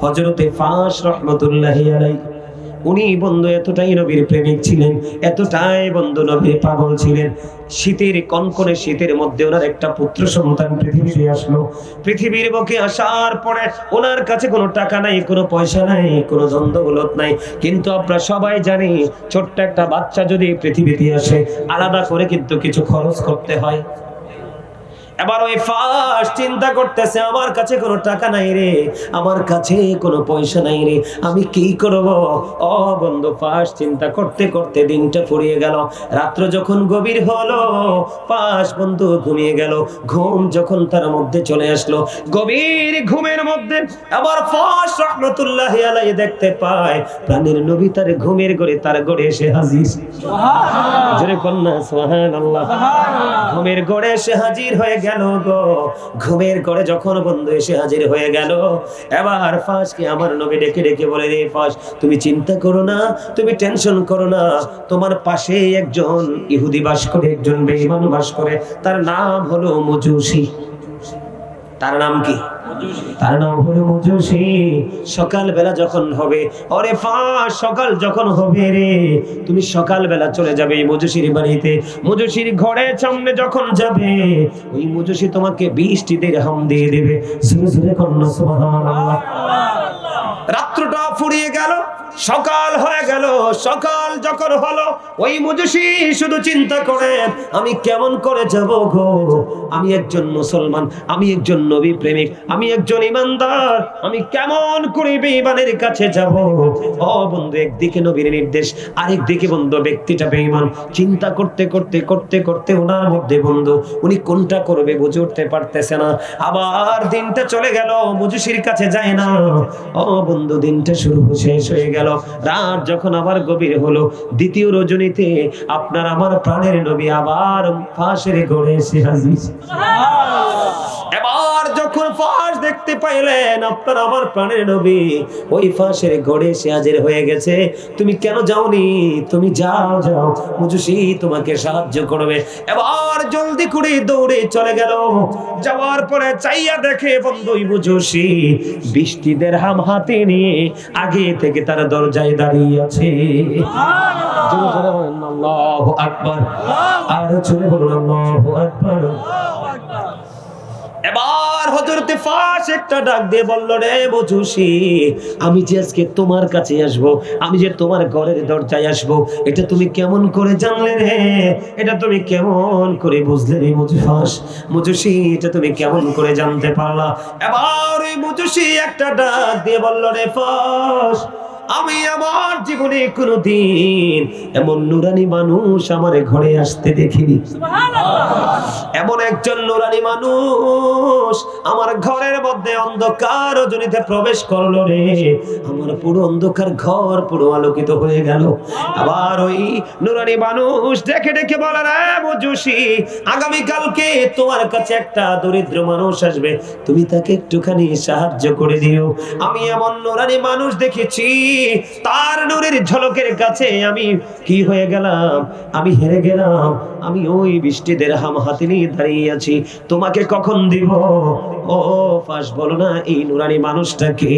হযরতে ফাস রাহমাতুল্লাহি আলাইহি উনি বন্ধু এতটাই নবীর প্রেমিক ছিলেন, এতটাই বন্ধু নবীর পাগল ছিলেন। শীতের কনকনে শীতের মধ্যে ওনার একটা পুত্র সন্তান পৃথিবীতে আসলো। পৃথিবীর বুকে আসার পরে ওনার কাছে কোনো টাকা নাই, কোনো পয়সা নাই, কোনো দ্বন্দ্বগুলত নাই। কিন্তু আমরা সবাই জানি ছোট্ট একটা বাচ্চা যদি পৃথিবীতে আসে আলাদা করে কিন্তু কিছু খরচ করতে হয়। এবার ওই ফাস চিন্তা করতেছে, আমার কাছে কোনো টাকা নাই রে, আমার কাছে কোনো পয়সা নাই রে, আমি কি করব? ও বন্ধু, ফাস চিন্তা করতে করতে দিনটা ফুরিয়ে গেল। রাত্র যখন গভীর হলো, ফাস বন্ধু ঘুমিয়ে গেল। ঘুম যখন তার মধ্যে চলে আসলো, গভীর ঘুমের মধ্যে আবার ফাস রাহমাতুল্লাহি আলাইহি দেখতে পায় প্রাণের নবী তার ঘুমের ঘরে তার ঘরে এসে হাজির। সুবহানাল্লাহ, জোরে কন্যা সুবহানাল্লাহ। ঘুমের ঘরে এসে হাজির হয়ে গেল গো। ঘুমের ঘরে যখন বন্ধু এসে হাজির হয়ে গেল, এবার ফাসকে আমার নবী ডেকে ডেকে বলে, রে ফাস, তুমি চিন্তা করো না, তুমি টেনশন করো না, তোমার পাশে একজন ইহুদি বাস করে, একজন বেঈমান বাস করে, তার নাম হলো মুজুসি। তার নাম কি? তার নাম হলো মুজুসি। সকাল বেলা যখন হবে, ওরে ফাস, সকাল যখন হবে রে, তুমি সকাল বেলা চলে যাবে মুজুসির বাড়িতে। মুজুসির ঘরের সামনে যখন যাবে, ওই মুজুসি তোমাকে 20টি দিরহাম দিয়ে দেবে। জোরে জোরে কন্যা সুবহানাল্লাহ। রাত্রটা ফুরিয়ে গেল, সকাল হয়ে গেল। সকাল যখন হলো, ওই মুজুসি শুধু চিন্তা করে, আমি কেমন করে যাব গো? আমি একজন মুসলমান, আমি একজন নবী প্রেমিক, আমি একজন ইমানদার, আমি কেমন করে বেঈমানের কাছে যাব? ও বন্ধু, একদিকে নবীর নির্দেশ, আরেকদিকে বন্ধু ব্যক্তিটা বেঈমান। চিন্তা করতে করতে করতে করতে ওনার মধ্যে বন্ধু উনি কোনটা করবে বুঝে উঠতে পারতেছে না। আবার দিনটা চলে গেল, মুজুসির কাছে যায় না। ও বন্ধু, দিনটা শুরু শেষ হয়ে গেল। রাত যখন আবার গভীর হলো, দ্বিতীয় রজনীতে আপনার আমার প্রাণের নবী আবার ফাঁসের ঘরে এসে হাজির। এবার যখন ফাঁস দেখতে পাইলেন আপনার আমার প্রাণের নবী ওই ফাঁসের ঘরে এসে হাজির হয়ে গেছে, তুমি কেন যাওনি? তুমি যাও যাও, মুজুসি তোমাকে সাহায্য করবে। এবার জলদি করে দৌড়ে চলে গেল। যাওয়ার পরে চাইয়া দেখে বন্ধু মুজুসি 20টি দিরহাম হাতে নিয়ে আগে থেকে তার দরজায় দাঁড়িয়ে আছে। আল্লাহু আকবার, আর জোরে বলুন আল্লাহু আকবার। এবার হযরতে ফাস একটা ডাক দিয়ে বলল, রে মুজুসি, আমি যে আজকে তোমার কাছে আসব, আমি যে তোমার ঘরের দরজায় আসব, এটা তুমি কেমন করে জানলে রে? এটা তুমি কেমন করে বুঝলে রে ফাস? মুজুসি, এটা তুমি কেমন করে জানতে পারলা? এবার ওই মুজুসি একটা ডাক দিয়ে বলল, রে ফাস, আমি আমার জীবনে কোনোদিন এমন নুরানি মানুষ আমার ঘরে আসতে দেখিনি। এমন একজন নুরানি মানুষ আমার ঘরের মধ্যে অন্ধকার রজনীতে প্রবেশ করলো রে। আমার পুরো অন্ধকার ঘর পুরো আলোকিত হয়ে গেল। আবার ওই নুরানি মানুষ ডেকে ডেকে বলে, রে মুজুসি, আগামীকালকে তোমার কাছে একটা দরিদ্র মানুষ আসবে, তুমি তাকে একটুখানি সাহায্য করে দিও। আমি এমন নুরানি মানুষ দেখেছি, তার নূরের ঝলকের কাছে আমি কি হয়ে গেলাম? আমি হেরে গেলাম। আমি ওই 20টি দিরহাম হাতে নিয়ে দাঁড়িয়ে আছি, তোমাকে কখন দিব? ও ফাস, বলো না এই নুরানি মানুষটাকে।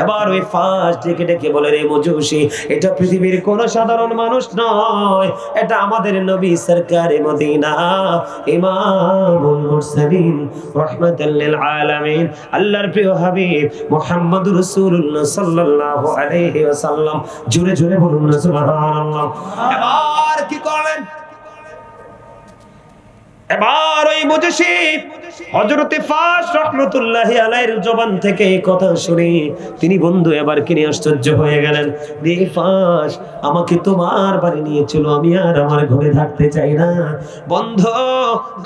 এবার ওই ফাস ডেকে ডেকে বলে, রে মুজুসি, এটা পৃথিবীর কোন সাধারণ মানুষ নয়, এটা আমাদের নবী সরকারে মদিনা, ইমামুল মুরসালিন, রাহমাতাল লিল আলামিন, আল্লাহর প্রিয় হাবিব মুহাম্মদুর রাসূলুল্লাহ সাল্লাল্লাহু আলাইহি ওয়াসাল্লাম। জোরে জোরে বলুন না সুবহানাল্লাহ। এবার কি করলেন? এবার ওই মুজুসি হযরতে ফাস রাহমাতুল্লাহি আলাইহির জবান থেকে এই কথা শুনে তিনি বন্ধু এবার কিনে আশ্চর্য হয়ে গেলেন। রে ফাস, আমাকে তোমার বাড়ি নিয়ে চলো, আমি আর আমার ঘরে থাকতে চাই না। বন্ধু,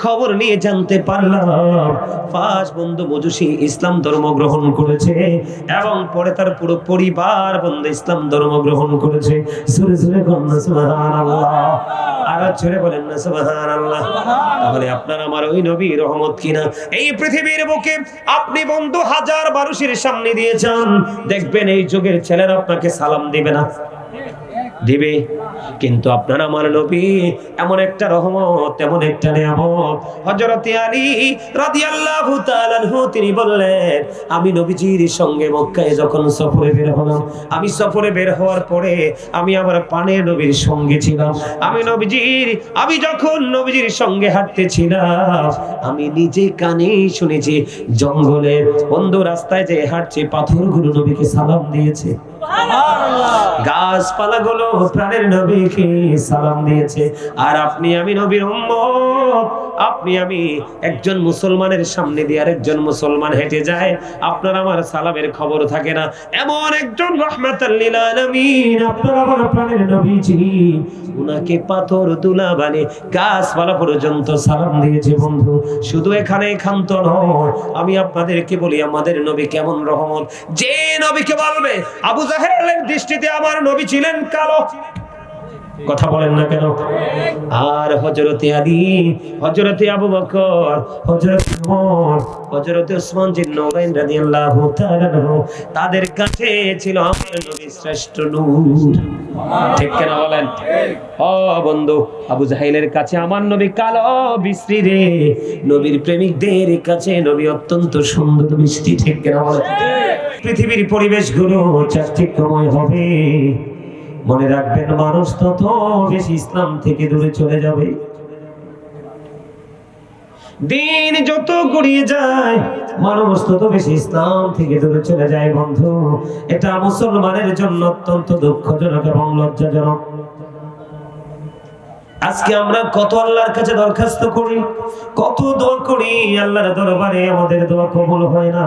খবর নিয়ে জানতে পারলাম ফাস বন্ধু মুজুসি ইসলাম ধর্ম গ্রহণ করেছে এবং পরে তার পুরো পরিবার বন্ধু ইসলাম ধর্ম গ্রহণ করেছে। জোরে জোরে বলুন সুবহানাল্লাহ, আর জোরে বলেন না সুবহানাল্লাহ। তাহলে আপনার আমার ওই নবী রহমত কিনা? এই পৃথিবীর বুকে আপনি বন্ধু হাজার মানুষের সামনে দিয়ে যান, দেখবেন এই যুগের ছেলেরা আপনাকে সালাম দিবে না। দিবে। কিন্তু আপনার আমার নবী এমন একটা রহমত, এমন একটা নিয়ামত। হযরত আলী রাদিয়াল্লাহু তাআলা আনহু তিনি বললেন, আমি নবীজির সঙ্গে মক্কায় যখন সফরে বের হলাম, আমি সফরে বের হওয়ার পরে আমি আমার পানের নবীর সঙ্গে ছিলাম। আমি যখন নবীজির সঙ্গে হাঁটতেছিলাম, আমি নিজে কানে শুনেছি জঙ্গলের বন্ধু রাস্তায় যে হাঁটছে পাথরগুলো নবীকে সালাম দিয়েছে, গাছপালাগুলো প্রাণের নবীকে সালাম দিয়েছে। আর আপনি আমি নবীর উম্মত, আপনি আমি একজন মুসলমানের সামনে দিয়ে আরেকজন মুসলমান হেঁটে যায়, আপনার আমার সালামের খবর থাকে না। এমন একজন রাহমাতাল লিল আলামিন আপনার আমার প্রাণের নবীজি, উনাকে পাথর তুলা বানিয়ে গাছপালা পর্যন্ত সালাম দিয়েছে। বন্ধু শুধু এখানে ক্ষান্ত নয়, আমি আপনাদেরকে বলি আমাদের নবী কেমন রহমত। যে নবীকে বলবে আবু জাহেলের দৃষ্টিতে আমার নবী ছিলেন কালো, কথা বলেন না কেন? আর হযরতে আলী, হযরতে আবু বকর, হযরতে ওমর, হযরতে ওসমান জিন্নৌরাইন রাদিয়াল্লাহু তাআলা আনহু, তাদের কাছে ছিল আমার নবী শ্রেষ্ঠ নূর। ঠিক কেন বলেন? ও বন্ধু, আবু জাহেলের কাছে আমার নবী কালো বিশ্রী রে, নবীর প্রেমিকদের কাছে নবী অত্যন্ত সুন্দর মিষ্টি। ঠিক কেন বলেন? পৃথিবীর পরিবেশগুলো চাকচিক্যময় হবে, মনে রাখবেন মানুষ তত বেশি ইসলাম থেকে দূরে চলে যাবে। দিন যত গড়িয়ে যায় মানুষ তত বেশি ইসলাম থেকে দূরে চলে যায়। বন্ধু এটা মুসলমানের জন্য অত্যন্ত দুঃখজনক এবং লজ্জাজনক। আজকে আমরা কত আল্লাহর কাছে দরখাস্ত করি, কত দোয়া করি, আল্লাহর দরবারে আমাদের দোয়া কবুল হয় না।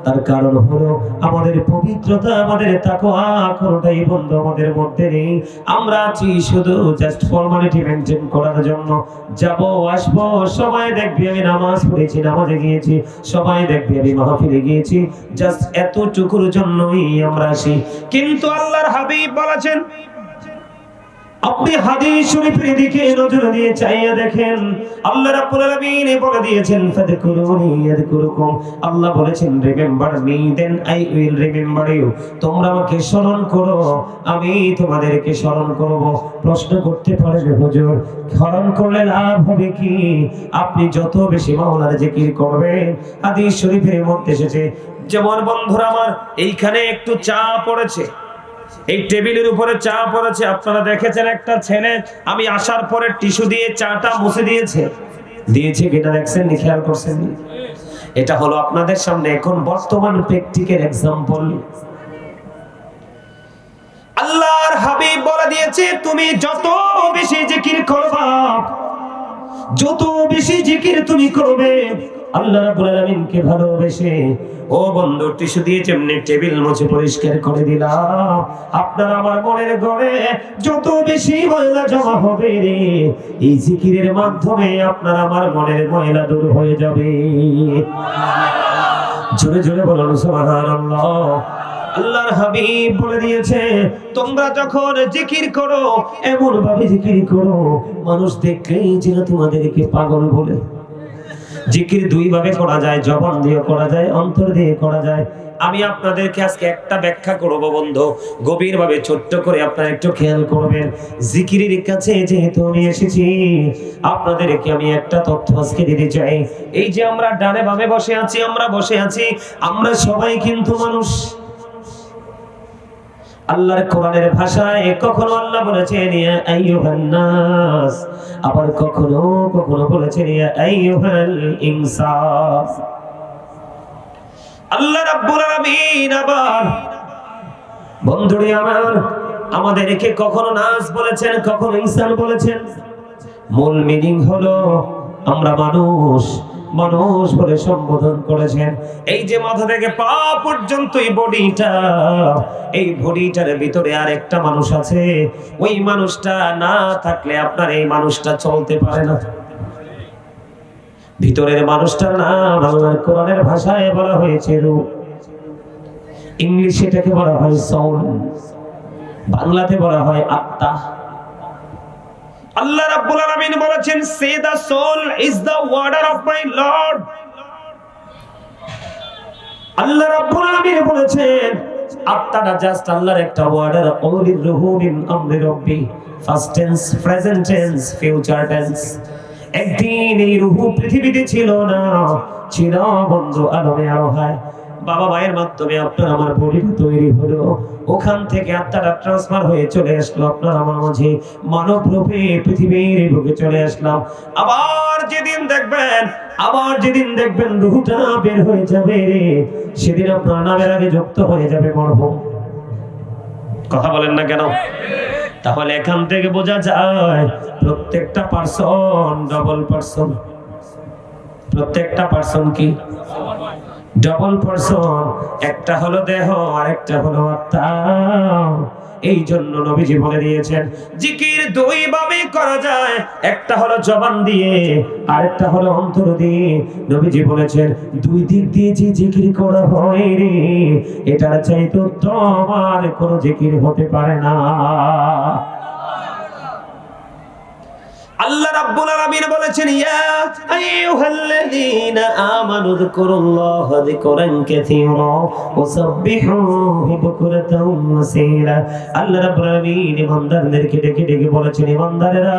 তার কারণ হলো আমাদের পবিত্রতা, আমাদের তাকওয়া কোনটাই বন্ধু আমাদের মধ্যে নেই। আমরা আছি শুধু জাস্ট ফর্মালিটি মেইনটেইন করার জন্য। যাব আসবো, সবাই দেখবি আমি নামাজ পড়েছি, নামাজে গিয়েছি, সবাই দেখবি আমি মাহফিলে গিয়েছি, জাস্ট এতটুকুর জন্যই আমরা আসি। কিন্তু আল্লাহর হাবিব বলেছেন, আপনি হাদিস শরীফের দিকে নজর দিয়ে চাইয়া দেখেন, আল্লাহ রাব্বুল আলামিন বলে দিয়েছেন ফাযকুরুনি ইয়াযকুরুকুম। আল্লাহ বলেছেন remember me then I will remember you. তোমরা আমাকে স্মরণ করো, আমি তোমাদেরকে স্মরণ করব। প্রশ্ন করতে পারেন হুজুর, স্মরণ করলে লাভ হবে কি? আপনি যত বেশি মাওলার জিকির করবেন, হাদিস শরীফের মধ্যে এসেছে, যেমন বন্ধুরা আমার এইখানে একটু চা পড়েছে, এই টেবিলের উপরে চা পড়েছে, আপনারা দেখেছেন একটা ছেলে আমি আসার পরে টিস্যু দিয়ে চাটা মুছে দিয়েছে কিনা দেখছেন, খেয়াল করছেন? এটা হলো আপনাদের সামনে এখন বর্তমান প্র্যাকটিক্যাল এক্সাম্পল। আল্লাহর হাবিব বলে দিয়েছে, তুমি যত বেশি জিকির করবা, যত বেশি জিকির তুমি করবে, আল্লাহ রাব্বুল আলামিনকে ভালোবেসে, ও বন্ধু টিস্যু দিয়ে যেমনি টেবিল মুছে পরিষ্কার করে দিলাম, আপনার আমার মনের ঘরে যত বেশি ময়লা জমা হবে রে, এই জিকিরের মাধ্যমে আপনার আমার মনের ময়লা দূর হয়ে যাবে। জোরে জোরে বলুন সুবহানাল্লাহ। আল্লাহর হাবিব বলে দিয়েছে, তোমরা যখন জিকির করো এমন ভাবে জিকির করো মানুষ দেখলেই যেন তোমাদেরকে পাগল বলে। জিকির দুই ভাবে করা যায়, জবান দিয়ে করা যায়, অন্তর দিয়ে করা যায়। আমি আপনাদেরকে আজকে একটা ব্যাখ্যা করব বন্ধু, গভীরভাবে ছোট্ট করে আপনারা একটু খেয়াল করবেন। জিকিরের কাছে যেহেতু আমি এসেছি, আপনাদেরকে আমি একটা তথ্য আজকে দিতে চাই। এই যে আমরা ডানে বামে বসে আছি, আমরা সবাই কিন্তু মানুষ। আল্লাহর কোরআনের ভাষায় কখনো আল্লাহ বলেছেন ইয়া আইয়ুহান নাস, আবার কখনো বলেছেন ইয়া আইয়ুহাল ইনসান। আল্লাহ রাব্বুল আলামিন আবার বন্ধুরে আমার আমাদেরকে কখনো নাস বলেছেন, কখনো ইনসান বলেছেন। মূল মিনিং হলো আমরা মানুষ বলে সম্বোধন করেছেন। এই যে মাথা থেকে পা পর্যন্ত এই বডিটার ভিতরে আর একটা মানুষ আছে, ওই মানুষটা না থাকলে আপনার এই মানুষটা চলতে পারে না। ভিতরের মানুষটার নাম আল্লাহর কোরআনের ভাষায় বলা হয়েছে রূহ, ইংলিশে এটাকে বলা হয় সোল, বাংলাতে বলা হয় আত্মা। আল্লাহ রাব্বুল আলামিন বলেছেন, say the soul is the order of my Lord. Allah রাব্বুল আলামিন বলেছেন আত্মাটা জাস্ট আল্লাহর একটা ওয়ার্ডার, অলির রুহু মিন আমরি রব্বি, first tense, present tense, future tense. একদিন এই রুহু পৃথিবীতে ছিল না, ছিল বন্ধু আলমে আরোহায়। বাবা মায়ের মাধ্যমে আপনার আমার বডিটা তৈরি হলো, ওখান থেকে আত্মাটা ট্রান্সফার হয়ে চলে আসলো আপনার আমার মাঝে, মানব রূপে পৃথিবীর বুকে চলে আসলাম। আবার যেদিন দেখবেন রুহটা বের হয়ে যাবে, সেদিন আপনার নামের আগে যুক্ত হয়ে যাবে মরহুম। কথা বলেন না কেন? তাহলে এখান থেকে বোঝা যায় প্রত্যেকটা পার্সন ডবল পার্সন। প্রত্যেকটা পার্সন কি ডবল পার্সন? একটা হলো দেহ আর একটা হলো আত্মা। এই জন্য নবীজি বলে দিয়েছেন জিকির দুই ভাবে করা যায়, একটা হলো জবান দিয়ে আর একটা হলো অন্তর দিয়ে। নবীজি বলেছেন দুই দিক দিয়ে যে জিকির করা হয় রে, এটার চাইতে উত্তম আর কোনো জিকির হতে পারে না। আল্লাহ রাব্বুল আলামিন বলেছেন ইয়া আইয়ুহাল্লাযীনা আমানু যিকুরুল্লাহা যিকরান কাসীরা ওয়াসাব্বিহুহু বুকরাতাও ওয়াসীলা। আল্লাহ রাব্বুল আলামিন বান্দাদেরকে ডেকে ডেকে বলেছেন, বান্দারেরা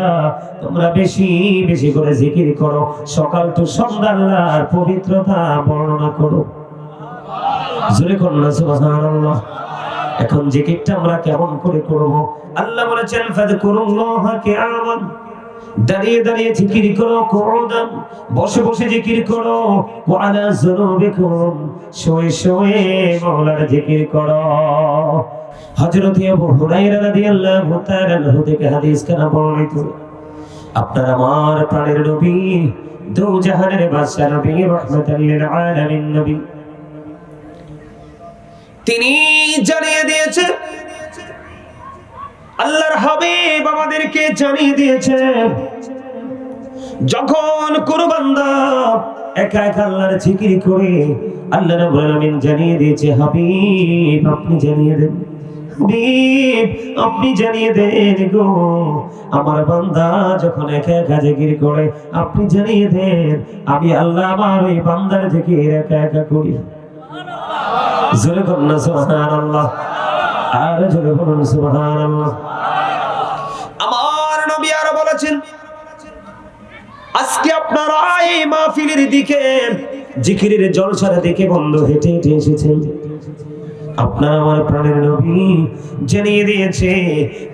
তোমরা বেশি বেশি করে জিকির করো, সকাল তো সন্ধ্যা আল্লাহর পবিত্রতা বর্ণনা করো। জোরে করুন না সুবহানাল্লাহ। এখন জিকিরটা আমরা কেমন করে করব? আল্লাহ বলেছেন ফাযকুরুল্লাহা কিয়ামান, দাঁড়িয়ে দাঁড়িয়ে জিকির করো, কুউদান বসে বসে জিকির করো, ওয়া আলা যুনুবিকুম শুয়ে শুয়ে মাওলার জিকির করো। হযরত আবু হুরায়রা রাদিয়াল্লাহু তাআলা আনহু থেকে হাদিস কানা বর্ণিত, আপনার আমার প্রাণের নবী, দু জাহানের বাদশা নবী, রাহমাতাল লিল আলামিন নবী, তিনি জানিয়ে দিয়েছেন, আল্লাহর হাবিব আমাদেরকে জানিয়ে দিয়েছে, যখন কোন বান্দা একা একা আল্লাহর জিকির করে, আল্লাহ রাব্বুল আলামিন জানিয়ে দিয়েছে হাবিব আপনি জানিয়ে দেন, হাবিব আপনি জানিয়ে দেন গো, আমার বান্দা যখন একা একা জিকির করে আপনি জানিয়ে দেন আমি আল্লাহ আমার ওই বান্দার জিকির একা একা করি। জোরে বলুন না সুবহানাল্লাহ, আর জোরে বলুন সুবহানাল্লাহ। আমার নবী আরো বলেছেন, আজকে আপনারা এই মাহফিলের দিকে জিকিরের জলসার দিকে বন্ধু হেঁটে হেঁটে এসেছেন, আপনার আমার প্রাণের নবী জানিয়ে দিয়েছে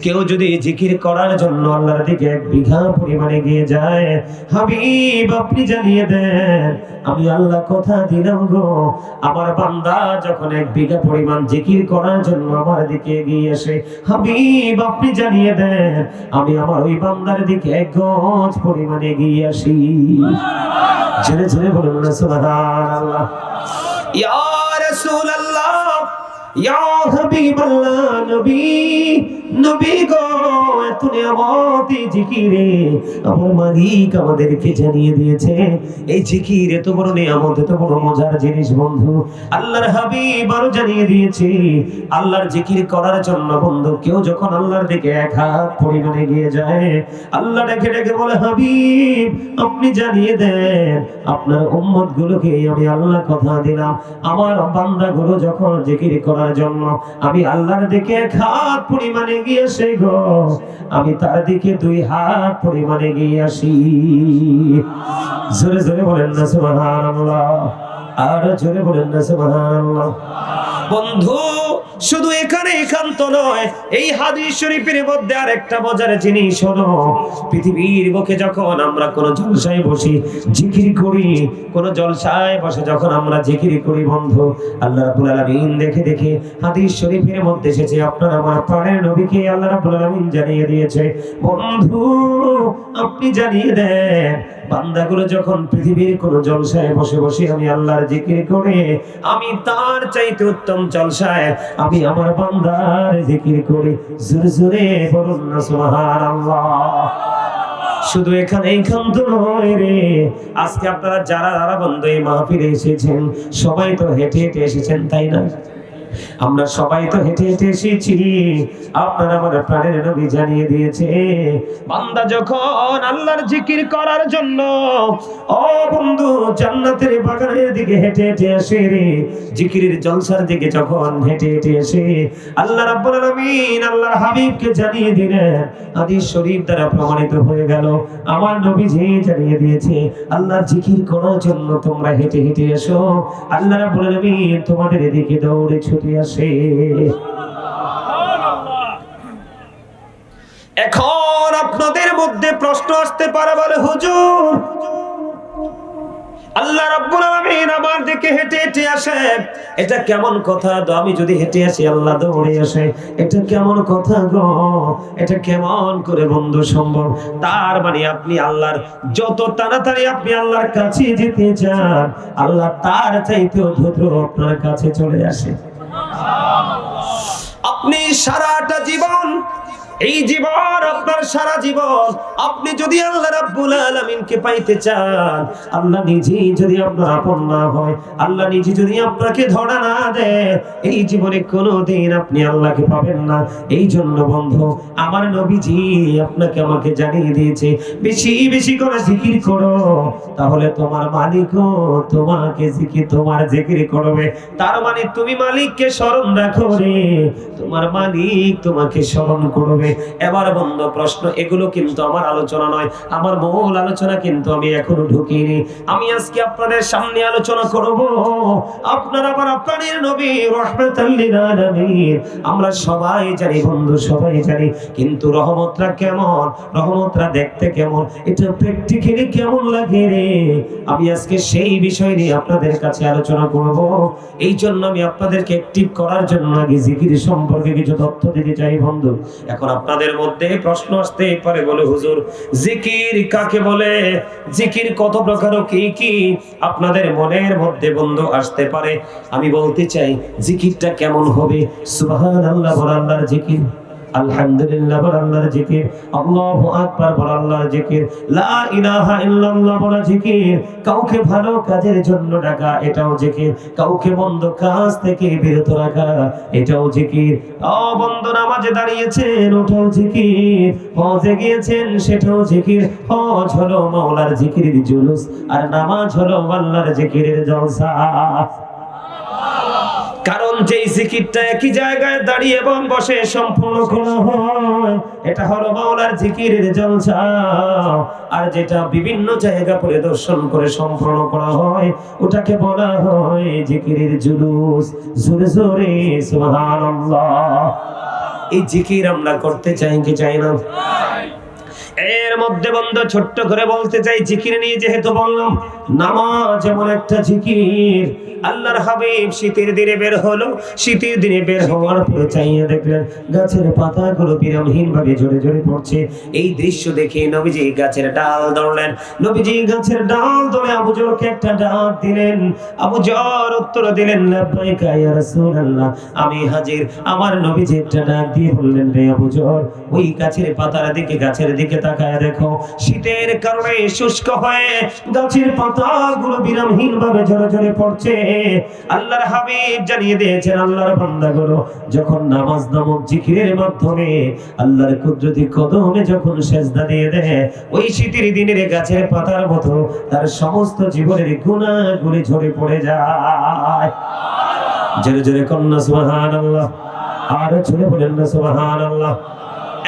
কেউ যদি জিকির করার জন্য আল্লাহর দিকে 1 বিঘা পরিমাণে গিয়ে যায়, হাবিব আপনি জানিয়ে দেন আমি আল্লাহ কথা দিলাম গো, আমার বান্দা যখন 1 বিঘা পরিমাণ জিকির করার জন্য আমার দিকে এগিয়ে আসে, হাবিব আপনি জানিয়ে দেন আমি আমার ওই বান্দার দিকে 1 গজ পরিমাণে এগিয়ে আসি। ছেড়ে ছেড়ে বলুন না সুবহানাল্লাহ। ইয়া রাসূলুল্লাহ, ইয়া হাবিবাল্লাহ, নবী নবী গো এত নিয়ামত এই জিকিরে আমার মালিক আমাদেরকে জানিয়ে দিয়েছে, এই জিকির এত বড় নিয়ামত, এত বড় মজার জিনিস বন্ধু। আল্লাহর হাবিব আরো জানিয়ে দিয়েছে আল্লাহর জিকির করার জন্য বন্ধু কেউ যখন আল্লাহর দিকে 1 হাত পরিমাণে গিয়ে যায়, আল্লাহ ডেকে ডেকে বলে হাবিব আপনি জানিয়ে দেন আপনার উম্মত গুলোকে আমি আল্লাহ কথা দিলাম, আমার বান্দা গুলো যখন জিকির করার জন্য আমি আল্লাহর দিকে 1 হাত পরিমাণে গিয়ে আসে গো, আমি তার দিকে 2 হাত পরিমাণে গিয়ে আসি। জোরে জোরে বলেন না সুবহানাল্লাহ, আর জোরে বলেন না সুবহানাল্লাহ। বন্ধু শুধু এখানে একান্ত নয়, এই হাদিস শরীফের মধ্যে আরেকটা মজার জিনিস হলো, পৃথিবীর বুকে যখন আমরা কোন জলসায় বসি জিকির করি, কোন জলসায় বসে যখন আমরা জিকির করি বন্ধু, আল্লাহ রাব্বুল আলামিন দেখে দেখে হাদিস শরীফের মধ্যে এসেছে আপনার আমার প্রাণের নবীকে আল্লাহ রাব্বুল আলামিন জানিয়ে দিয়েছে, বন্ধু আপনি জানিয়ে দেন বান্দাগুলো যখন পৃথিবীর কোন জলসায় বসে বসে আমি আল্লাহর জিকির করে, আমি তার চাইতে উত্তম জলসায় আমি আমার বান্দার জিকির করি। জোরে জোরে বলুন না সুবহানাল্লাহ। শুধু এখানে একান্ত নয় রে, আজকে আপনারা যারা যারা বন্ধু এই মাহফিলে এসেছেন সবাই তো হেঁটে হেঁটে এসেছেন তাই না? আমরা সবাই তো হেঁটে হেঁটে এসেছি, আপনার আমার প্রাণের নবী জানিয়ে দিয়েছে বান্দা যখন আল্লাহর জিকির করার জন্য ও বন্ধু জান্নাতের বাগানের দিকে হেঁটে হেঁটে আসে রে, জিকিরের জলসার দিকে যখন হেঁটে হেঁটে আসে, আল্লাহ রাব্বুল আলামিন আল্লাহর হাবিবকে জানিয়ে দিলেন, হাদিস শরীফ দ্বারা প্রমাণিত হয়ে গেল, আমার নবীজি জানিয়ে দিয়েছে আল্লাহর জিকির করার জন্য তোমরা হেঁটে হেঁটে এসো, আল্লাহ রাব্বুল আলামিন তোমাদের এদিকে দৌড়ে ছুটে আসে। এখন আপনাদের মধ্যে প্রশ্ন আসতে পারে, বলে হুজুর আল্লাহ রাব্বুল আলামিন আমার দিকে হেঁটে হেঁটে আসে, এটা কেমন কথা? তো আমি যদি হেঁটে আসি আল্লাহ দৌড়ে আসে, এটা কেমন কথা গো? এটা কেমন করে বন্ধু সম্ভব? তার মানে আপনি আল্লাহর যত তাড়াতাড়ি আপনি আল্লাহর কাছে যেতে চান, আল্লাহ তার চাইতেও দ্রুত আপনার কাছে চলে আসে। আপনি সারাটা জীবন, এই জীবন আপনার সারা জীবন আপনি যদি আল্লাহ রাব্বুল আলামিনকে পাইতে চান, আল্লাহ নিজেই যদি আপনার আপন না হয়, আল্লাহ নিজে যদি আপনাকে ধরা না দেয়, এই জীবনে কোনোদিন আপনি আল্লাহকে পাবেন না। এই জন্য বন্ধু আমার নবীজি আপনাকে আমাকে জানিয়ে দিয়েছে বেশি বেশি করে জিকির করো, তাহলে তোমার মালিকও তোমাকে তোমার জিকির করবে। তার মানে তুমি মালিককে স্মরণ রাখো রে, তোমার মালিক তোমাকে স্মরণ করবে। এবার বন্ধু প্রশ্ন, এগুলো কিন্তু আমার আলোচনা নয়, আমার মূল আলোচনা কিন্তু আমি এখনো ঢুকিনি। আমি আজকে আপনাদের সামনে আলোচনা করব আপনার আবার আপনাদের নবী রাহমাতুল লিল আলামিন। আমরা সবাই জানি বন্ধু, সবাই জানি, কিন্তু রহমতটা কেমন, রহমতটা দেখতে কেমন, এটা প্র্যাকটিক্যালি কেমন লাগে রে, আমি আজকে সেই বিষয় নিয়ে আপনাদের কাছে আলোচনা করব। এই জন্য আমি আপনাদেরকে অ্যাক্টিভ করার জন্য আগে জিকির সম্পর্কে কিছু তথ্য দিতে চাই বন্ধু। এখন আপনাদের মধ্যে প্রশ্ন আসতে পারে, বলে হুজুর জিকির কাকে বলে, জিকির কত প্রকার ও কি কি, আপনাদের মনের মধ্যে বন্ধু আসতে পারে। আমি বলতে চাই জিকিরটা কেমন হবে। সুবহানাল্লাহ বল আল্লাহর জিকির, আলহামদুলিল্লাহ বল আল্লাহর জিকির, আল্লাহু আকবার বল আল্লাহর জিকির, লা ইলাহা ইল্লাল্লাহ বল জিকির, কাউকে ভালো কাজের জন্য ডাকা এটাও জিকির, কাউকে মন্দ কাজ থেকে বিরত রাখা এটাও জিকির। ও বন্ধু নামাজে দাঁড়িয়েছেন ওটাও জিকির, হজে গিয়েছেন সেটাও জিকির। হজ হলো মাওলার জিকিরের জুলুস, আর নামাজ হলো আল্লাহর জিকিরের জলসা। কারণ যেই জিকিরটা একই জায়গায় দাঁড়িয়ে এবং বসে সম্পূর্ণ করা হয়, এটা হলো মাওলার জিকিরের জলসা। আর যেটা বিভিন্ন জায়গা পরিদর্শন করে সম্পূর্ণ করা হয়, ওটাকে বলা হয় জিকিরের জুলুস। জোরে জোরে সুবহানাল্লাহ। এই জিকির আমরা করতে চাই কি চাই না? এর মধ্যে বন্ধু ছোট্ট করে বলতে চাই, জিকির নিয়ে যেহেতু বললাম, নামাজ যেমন একটা জিকির। আল্লাহর হাবিব শীতের দিনে বের হলো, শীতের দিনে বের হওয়ার পরে চাইয়ে দেখলেন গাছের পাতাগুলো বিরামহীন ভাবে ঝরে ঝরে পড়ছে। এই দৃশ্য দেখে নবীজি গাছের ডাল ধরলেন, নবীজি গাছের ডাল ধরে আবু জরকে একটা ডাক দিলেন। আবু জর উত্তর দিলেন, লাব্বাইকা ইয়া রাসূলুল্লাহ, আমি হাজির। আমার নবীজি একটা ডাক দিয়ে বললেন, রে আবু জর, ওই গাছের পাতার দিকে, গাছের দিকে তাকায় দেখো, শীতের কারণে শুষ্ক হয়ে গাছের পাতাগুলো বিরামহীন ভাবে ঝরে ঝরে পড়ছে। আল্লাহর হাবিব জানিয়ে দিয়েছেন, আল্লাহর বান্দাগুলো যখন নামাজ নামক জিকিরের মাধ্যমে আল্লাহর কুদরতি কদমে যখন সেজদা দিয়ে দেয়, ওই শীতের দিনের গাছের পাতার মতো তার সমস্ত জীবনের গুনাহগুলি ঝরে পড়ে যায়। জোরে জোরে কন্যা সুবহানাল্লাহ, আর জোরে বলেন না সুবহানাল্লাহ।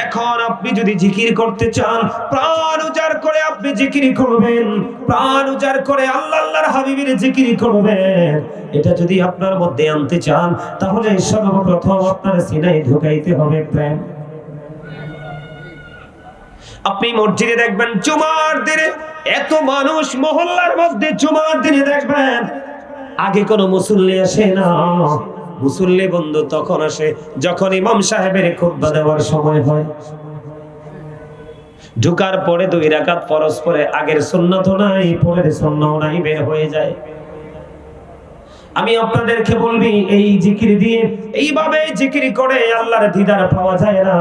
এখন আপনি যদি জিকির করতে চান, প্রাণ উজাড় করে আপনি জিকির করবেন, প্রাণ উজাড় করে আল্লাহ আল্লাহর হাবিবের জিকির করবেন। এটা যদি আপনার মধ্যে আনতে চান, তাহলে সর্বপ্রথম আপনার সিনায় ঢুকাইতে হবে প্রেম। আপনি মসজিদে দেখবেন জুমার দিনে এত মানুষ, মহল্লার মধ্যে জুমার দিনে দেখবেন আগে কোনো মুসল্লি আসে না। মুসল্লি বন্ধু তখন আসে যখন ইমাম সাহেবের খুতবা দেওয়ার সময় হয়। ঢুকার পরে 2 রাকাত ফরজ পড়ে, আগের সুন্নাত নাই, পরের সুন্নাত নাই, বের হয়ে যায়। আমি আপনাদেরকে বলবি, এই জিকির দিয়ে, এইভাবে জিকির করে আল্লাহর দিদার পাওয়া যায় না।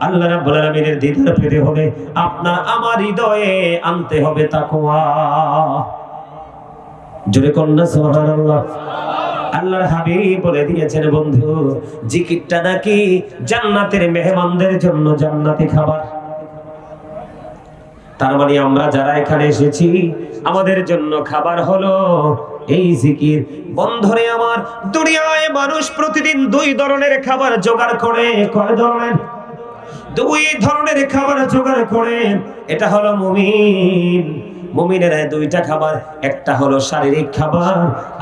আল্লাহ রাব্বুল আলামিনের দিদার পেতে হলে আপনার আমার হৃদয়ে আনতে হবে তাকওয়া। জোরে কন্যা সুবহানাল্লাহ। আল্লাহর হাবিব বলে দিয়েছেন বন্ধু, জিকিরটা নাকি জান্নাতের মেহমানদের জন্য জান্নাতি খাবার। তার মানে আমরা যারা এখানে এসেছি আমাদের জন্য খাবার হলো এই জিকির। বন্ধুরে আমার, দুনিয়ায় মানুষ প্রতিদিন দুই ধরনের খাবার জোগাড় করে। কয় ধরনের? দুই ধরনের খাবার জোগাড় করে। এটা হলো মুমিন। মুমিনের দুইটা খাবার, একটা হলো শারীরিক খাবার,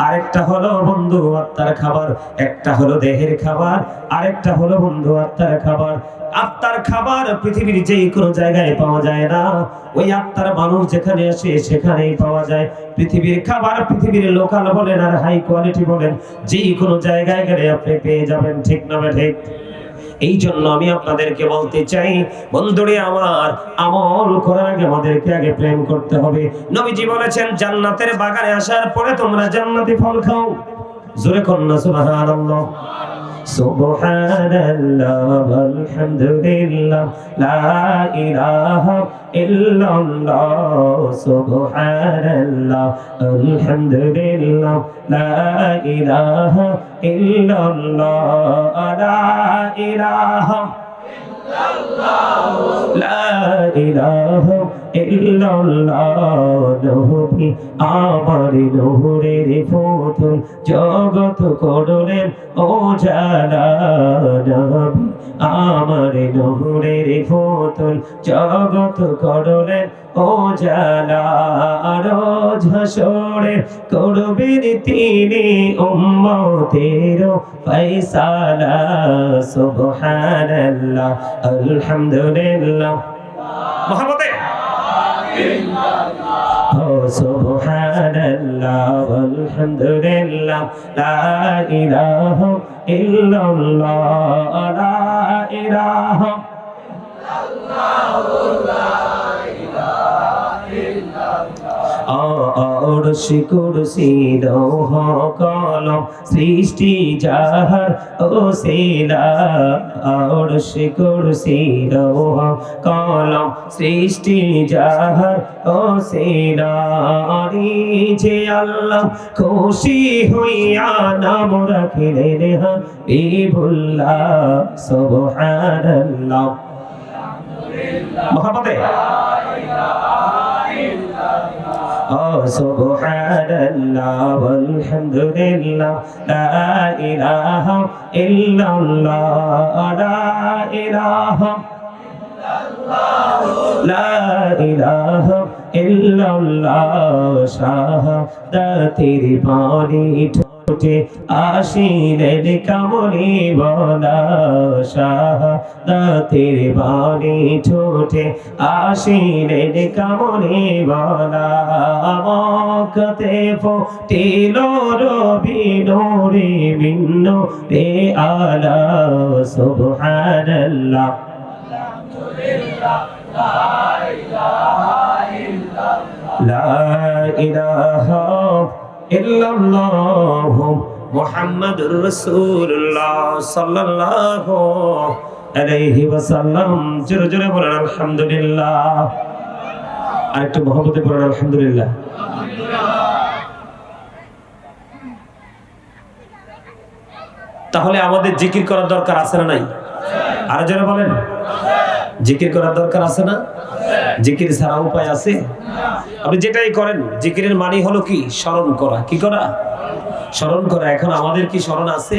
আরেকটা হলো বন্ধু আত্মার খাবার। একটা হলো দেহের খাবার, আরেকটা হলো বন্ধু আত্মার খাবার। আত্মার খাবার পৃথিবীর যে কোনো জায়গায় পাওয়া যায় না, ওই আত্মার মানুষ যেখানে আসে সেখানেই পাওয়া যায়। পৃথিবীর খাবার পৃথিবীর লোকাল বলেন আর হাই কোয়ালিটি বলেন, যে কোনো জায়গায় গেলে আপনি পেয়ে যাবেন। ঠিক না ঠিক? এই জন্য আমি আপনাদেরকে বলতে চাই বন্ধুরে আমার, আমল করার আগে আমাদেরকে আগে প্রেম করতে হবে। নবীজি বলেছেন জান্নাতের বাগানে আসার পরে তোমরা জান্নাতি ফল খাও। জোরে কন্যা সুবহানাল্লাহ। সুবহানাল্লাহ আলহামদুলিল্লাহ লা ইলাহা ইল্লাল্লাহ। সুবহানাল্লাহ আলহামদুলিল্লাহ লা ইলাহা ইল্লাল্লাহ। লা ইলাহা লা ইলাহা ইল্লাল্লাহ। নবী আমার নূরের পুতুল, জগৎ করলেন উজালা। নবী আমার নূরের পুতুল, জগৎ করলেন উজালা। রোজ হাসরে করবেন তিনি উম্মতের ফয়সালা। সুবহানাল্লাহ আলহামদুলিল্লাহ মুহাম্মদে সুবহানাল্লাহ আলহামদুলিল্লাহ লা ইলাহা ইল্লাল্লাহ। লা ইলাহা আরশ কুরসি লৌহ কলম সৃষ্টি যাহার ওসিলা। আরশ কুরসি লৌহ কলম সৃষ্টি যাহার ওসিলা। যে আল্লাহ খুশি হইয়া নাম রাখিলেন হাবিবুল্লাহ। সুবহানাল্লাহ মুহাম্মদে সুবহানাল্লাহ আলহামদুলিল্লাহ লা ইলাহা ইল্লাল্লাহ। লা ইলাহা লা ইলাহা ইল্লাল্লাহ। শাহাদাতের বাণী ঠোঁটে আসিলেন কামলি বলা। শাহাদাতের বাণী ঠোঁটে আসিলেন কামলি বলা। মক্কাতে ফুটিল রবি নূরে মিন্ন রে আলা। সুবহানাল্লাহ লা ইলাহা ইল্লাল্লাহ মুহাম্মাদুর রাসূলুল্লাহ সাল্লাল্লাহু আলাইহি ওয়াসাল্লাম। জোরে জোরে বলেন আলহামদুলিল্লাহ। আর একটু মহব্বতে বলেন আলহামদুলিল্লাহ। তাহলে আমাদের জিকির করার দরকার আছে না নাই? আর জোরে বলেন, জিকির করার দরকার আছে না? জিকির ছাড়া উপায় আছে? আপনি যেটাই করেন জিকিরের মানে হলো কি? স্মরণ করা। কি করা? স্মরণ করা। এখন আমাদের কি স্মরণ আছে?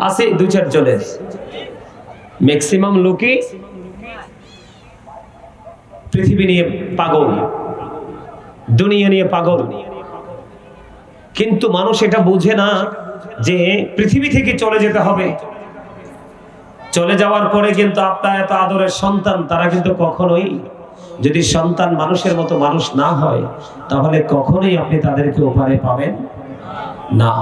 আছে দুই চার জনের। ম্যাক্সিমাম লোকই পৃথিবী নিয়ে পাগল, দুনিয়া নিয়ে পাগল। কিন্তু মানুষ এটা বুঝে না যে পৃথিবী থেকে চলে যেতে হবে। চলে যাওয়ার পরে কিন্তু আপনার এত আদরের সন্তান, তারা কিন্তু কখনোই, যদি সন্তান মানুষের মতো মানুষ না হয়, তাহলে কখনোই আপনি তাদেরকে ওপারে পাবেন না।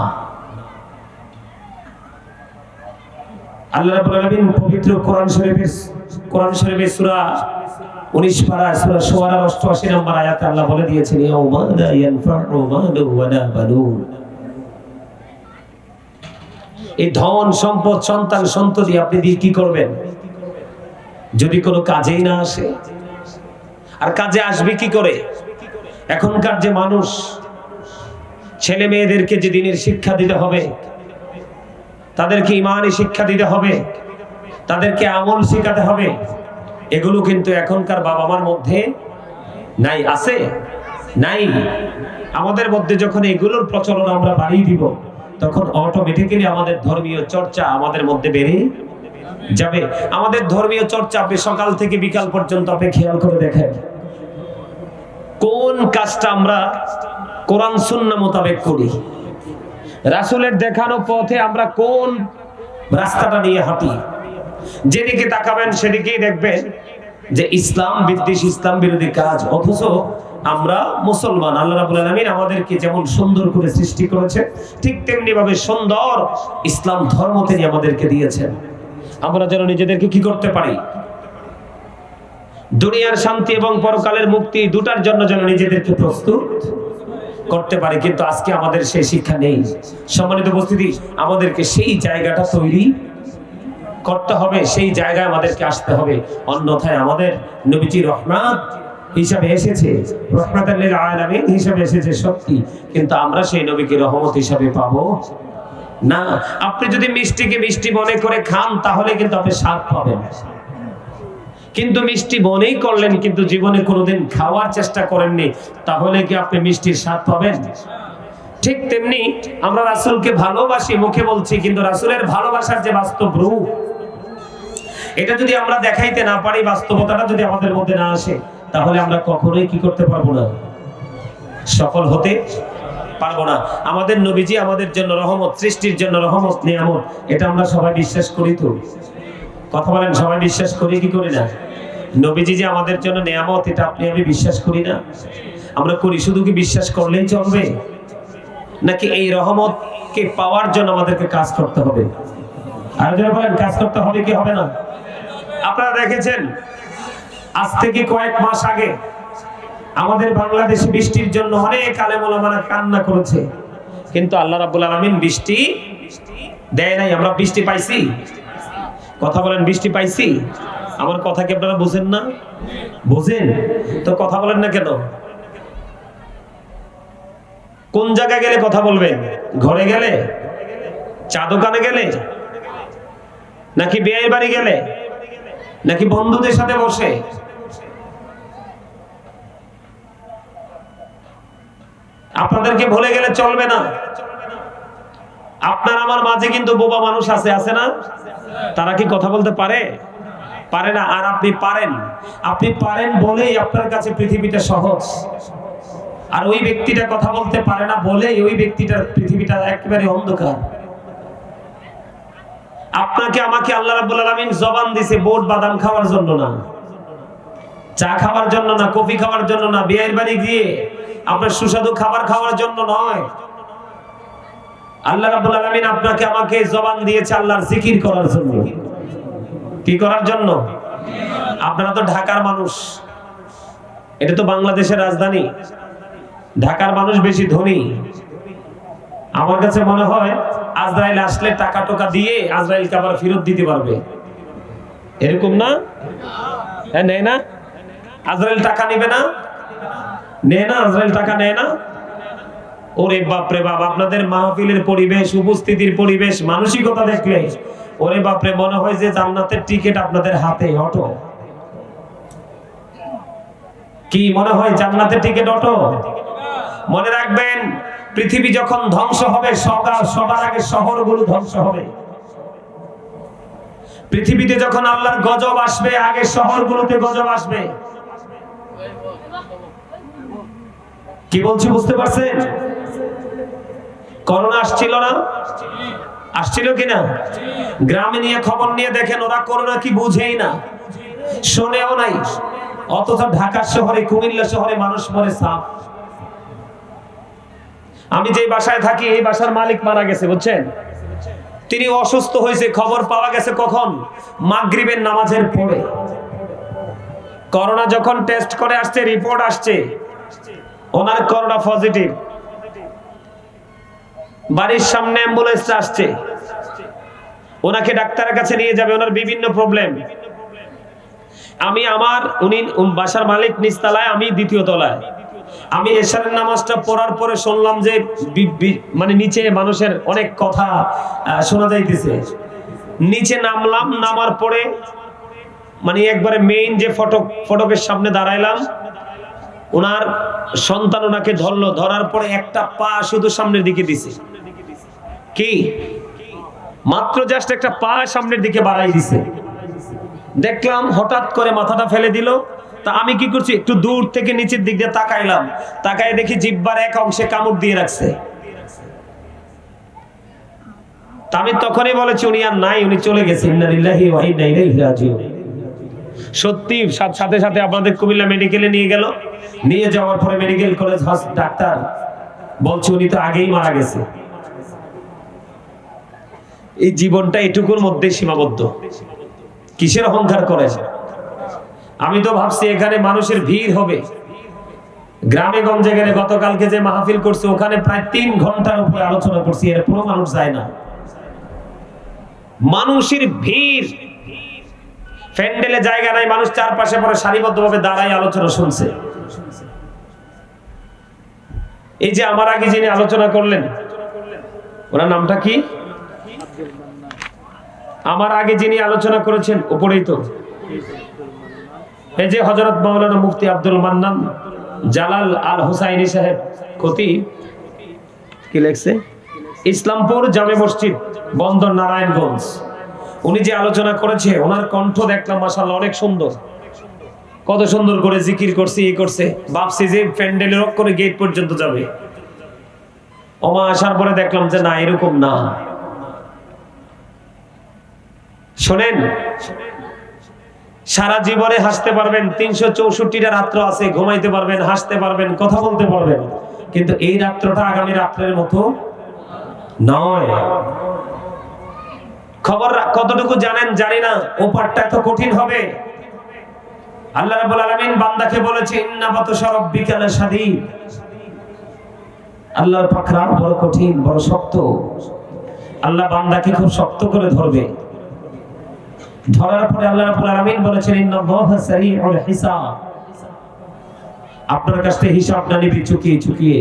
আল্লাহ রাব্বুল আলামিন পবিত্র কোরআন শরীফের সূরা 19 পারা সূরা শুআরার 88 নম্বর আয়াতে আল্লাহ বলে দিয়েছেন, ইয়াউমা লা ইয়ানফাউ মালু ওয়ালা বানুন। এই ধন সম্পদ সন্তান সন্ততি আপনি দিয়ে কি করবেন যদি কোনো কাজেই না আসে? আর কাজে আসবে কি করে? এখনকার যে মানুষ ছেলে মেয়েদেরকে যে দিনের শিক্ষা দিতে হবে, তাদেরকে ইমানি শিক্ষা দিতে হবে, তাদেরকে আমল শেখাতে হবে, এগুলো কিন্তু এখনকার বাবা মার মধ্যে নাই। আছে? নাই। আমাদের মধ্যে যখন এগুলোর প্রচলন আমরা বাড়িয়ে দিব, তখন অটোমেটিক্যালি আমাদের ধর্মীয় চর্চা আমাদের মধ্যে বেড়ে যাবে। আমাদের ধর্মীয় চর্চা আপনি সকাল থেকে বিকাল পর্যন্ত আপনি খেয়াল করে দেখেন, কোন কাজটা আমরা কোরআন সুন্নাহ মোতাবেক করি, রাসূলের দেখানো পথে আমরা কোন রাস্তাটা নিয়ে হাঁটি। যেদিকে তাকাবেন সেদিকেই দেখবেন যে ইসলাম বিদ্বেষ, ইসলাম বিরোধী কাজ। অথচ আমরা মুসলমান, আল্লাহ রাব্বুল আলামিন আমাদেরকে যেমন সুন্দর করে সৃষ্টি করেছে, ঠিক তেমনি ভাবে সুন্দর ইসলাম ধর্ম তিনি আমাদেরকে দিয়েছেন। আমরা যেন নিজেদেরকে কি করতে পারি, দুনিয়ার শান্তি এবং পরকালের মুক্তি দুটার জন্য যেন নিজেদেরকে প্রস্তুত করতে পারি। কিন্তু আজকে আমাদের সেই শিক্ষা নেই। সম্মানিত উপস্থিতি, আমাদেরকে সেই জায়গাটা তৈরি করতে হবে, সেই জায়গায় আমাদেরকে আসতে হবে। অন্যথায় আমাদের নবীজি রহমত হিসাবে এসেছে, রহমাতাল লিল আলামিন হিসাবে এসেছে সত্যি, কিন্তু আমরা সেই নবীকে রহমত হিসাবে পাবো না। আপনি যদি মিষ্টিকে মিষ্টি মনে করে খান, তাহলে কিন্তু আপনি স্বাদ পাবেন। কিন্তু মিষ্টি মনেই করলেন, কিন্তু জীবনে কোনোদিন খাওয়ার চেষ্টা করেননি, তাহলে কি আপনি মিষ্টির স্বাদ পাবেন? ঠিক তেমনি আমরা রাসূলকে ভালোবাসি, মুখে বলছি, কিন্তু রাসূলের ভালোবাসার যে বাস্তব রূপ, এটা যদি আমরা দেখাইতে না পারি, বাস্তবতাটা যদি আমাদের মধ্যে না আসে, তাহলে আমরা কখনোই কি করতে পারবো না, সফল হতে পারবো না। আমাদের নবীজি আমাদের জন্য রহমত, সৃষ্টির জন্য রহমত, নিয়ামত, এটা আমরা সবাই বিশ্বাস করি তো? কথা বলেন, সবাই বিশ্বাস করি কি করি না? নবীজি যে আমাদের জন্য নিয়ামত, এটা আপনি আমি বিশ্বাস করি না? আমরা করি। শুধু কি বিশ্বাস করলেই চলবে, নাকি এই রহমতকে পাওয়ার জন্য আমাদেরকে কাজ করতে হবে? আর যারা বলেন কাজ করতে হবে কি হবে না? আপনারা দেখেছেন আজ থেকে কয়েক মাস আগে আমাদের বাংলাদেশে বৃষ্টির জন্য অনেক আলেম ওলামারা কান্না করেছে, কিন্তু আল্লাহ রাব্বুল আলামিন বৃষ্টি দেয় নাই। আমরা বৃষ্টি পাইছি? কথা বলেন, বৃষ্টি পাইছি? আমার কথা কি আপনারা বুঝেন না? বুঝেন তো কথা বলেন না কেন? কোন জায়গায় গেলে কথা বলবেন? ঘরে গেলে, চা দোকানে গেলে, নাকি বিয়ের বাড়ি গেলে, নাকি বন্ধুদের সাথে বসে? আপনাদেরকে ভুলে গেলে চলবে না। আপনার আমার মাঝে কিন্তু বোবা মানুষ আছে, আছে না? তারা কি কথা বলতে পারে? পারে না। আর আপনি পারেন। আপনি পারেন বলেই আপনার কাছে পৃথিবীটা সহজ। আর ওই ব্যক্তিটা কথা বলতে পারে না বলেই ওই ব্যক্তিটার পৃথিবীটা একেবারে অন্ধকার। আপনাকে আমাকে আল্লাহ রাব্বুল আলামিন জবান দিয়েছে বোট বাদাম খাওয়ার জন্য না, চা খাওয়ার জন্য না, কফি খাওয়ার জন্য না, বিয়ের বাড়ি গিয়ে আপনার সুস্বাদু খাবার খাওয়ার জন্য নয়। আল্লাহ রাব্বুল আলামিন আপনাকে আমাকে জবান দিয়েছে আল্লাহর জিকির করার জন্য। কি করার জন্য? আপনারা তো ঢাকার মানুষ, এটা তো বাংলাদেশের রাজধানী। ঢাকার মানুষ বেশি ধনী। আমার কাছে মনে হয় আজরাইল আসলে টাকা টোকা দিয়ে আজরাইলকে আবার ফেরত দিতে পারবে, এরকম না? হ্যাঁ, নেয় না? আজরাইল টাকা নেবে না? নেয় না? আজরাইল টাকা নেয় না? ওরে বাপ রে বাপ, আপনাদের মাহফিলের পরিবেশ, উপস্থিতির পরিবেশ, মানসিকতা দেখলে ওরে বাপ রে, মনে হয় যে জান্নাতের টিকিট আপনাদের হাতে, অটো। কি মনে হয় জান্নাতের টিকিট অটো? মনে রাখবেন, পৃথিবী যখন ধ্বংস হবে, সবার আগে শহরগুলো ধ্বংস হবে। পৃথিবীতে যখন আল্লাহর গজব আসবে, আগে শহরগুলোতে গজব আসবে। কি বলছি বুঝতে পারছেন? করোনা আসছিল না? আসছিল কিনা? গ্রামে নিয়ে খবর নিয়ে দেখেন, ওরা করোনা কি বুঝেই না, শোনেও নাই। অথচ ঢাকা শহরে, কুমিল্লা শহরে মানুষ মরে সাপ। আমি যে বাসায় থাকি, এই বাসার মালিক মারা গেছে, বুঝছেন? তিনি অসুস্থ হয়েছে, খবর পাওয়া গেছে কখন? মাগরিবের নামাজের পরে। করোনা যখন টেস্ট করে আসছে, রিপোর্ট আসছে ওনার করোনা পজিটিভ। বাড়ির সামনে অ্যাম্বুলেন্স আসছে, ওনাকে ডাক্তারের কাছে নিয়ে যাবে, ওনার বিভিন্ন প্রবলেম। উনি বাসার মালিক নিচতলায়, আমি দ্বিতীয় তলায়। আমি এশারের নামাজটা পড়ার পরে শুনলাম যে মানে নিচে মানুষের অনেক কথা শোনা যাইতেছে। নিচে নামলাম, নামার পরে মানে একবারে মেইন যে ফটকের সামনে দাঁড়াইলাম, ওনার সন্তান ওনাকে ধরলো, ধরার পরে একটা পা শুধু সামনের দিকে দিছে। কি মাত্র জাস্ট একটা পা সামনের দিকে বাড়াই দিছে। দেখলাম হঠাৎ করে মাথাটা ফেলে দিল। তা আমি কি করছি, একটু দূর থেকে নিচের দিক দিয়ে তাকাইলাম, তাকায় দেখি জিহ্বার এক অংশে কামড় দিয়ে রাখছে। তা আমি তখনই বলেছি উনি আর নাই, উনি চলে গেছে। ইন্না লিল্লাহি ওয়া ইন্না ইলাইহি রাজিউন। সত্যি সাথে সাথে আপনাদের কুমিল্লা মেডিকেলে নিয়ে গেল। নিয়ে যাওয়ার পরে মেডিকেল কলেজ ডাক্তার বলছে উনি তো আগেই মারা গেছে। এই জীবনটা এটুকুর মধ্যে সীমাবদ্ধ। কিসের অহংকার করে? আমি তো ভাবছি এখানে মানুষের ভিড় হবে। গ্রামে গঞ্জে গেলে গতকালকে যে মাহফিল করছে ওখানে প্রায় 3 ঘন্টার উপরে আলোচনা করছি, এর পুরো মানুষ যায় না। মানুষের ভিড়, প্যান্ডেলে জায়গা নাই, মানুষ চারপাশে পরে সারিবদ্ধভাবে দাঁড়ায় আলোচনা শুনছে। এই যে আমার আগে যিনি আলোচনা করলেন, ওনার নামটা কি? আমার আগে যিনি আলোচনা করেছেন উপরেই তো, এই যে হযরত মাওলানা মুফতি আব্দুল মান্নান জালাল আল হুসাইনি সাহেব খতিব, কি লেখছে? ইসলামপুর জামে মসজিদ, বন্দর নারায়ণগঞ্জ। উনি যে আলোচনা করেছে, ওনার কণ্ঠ দেখলাম মাশাআল্লাহ অনেক সুন্দর। কত সুন্দর করে জিকির করছে, এই করছে। ভাবছি যে প্যান্ডেলের করে গেট পর্যন্ত যাবে। ওমা আসার পরে দেখলাম যে না, এরকম না। শোনেন, সারা জীবনে হাসতে পারবেন, 364টা রাত্র আছে, ঘুমাইতে পারবেন, হাসতে পারবেন, কথা বলতে পারবেন, কিন্তু এই রাত্রটা আগামী রাত্রের মতো নয়। খবর কতটুকু জানেন জানি না, ও পাঠটা এত কঠিন হবে। আল্লাহ রাব্বুল আলামিন বান্দাকে বলেছে ইন্না বাতশা রাব্বিকা লাশাদীদ। আল্লাহর পাকড়াও বড় কঠিন, বড় শক্ত। আল্লাহ বান্দাকে খুব শক্ত করে ধরবে। ধরার পরে আল্লাহ রাব্বুল আলামিন বলেছেন ইন্নাল্লাহা সারিউল হিসাব। আপনার কাছ থেকে হিসাব না নিবি চুকিয়ে চুকিয়ে।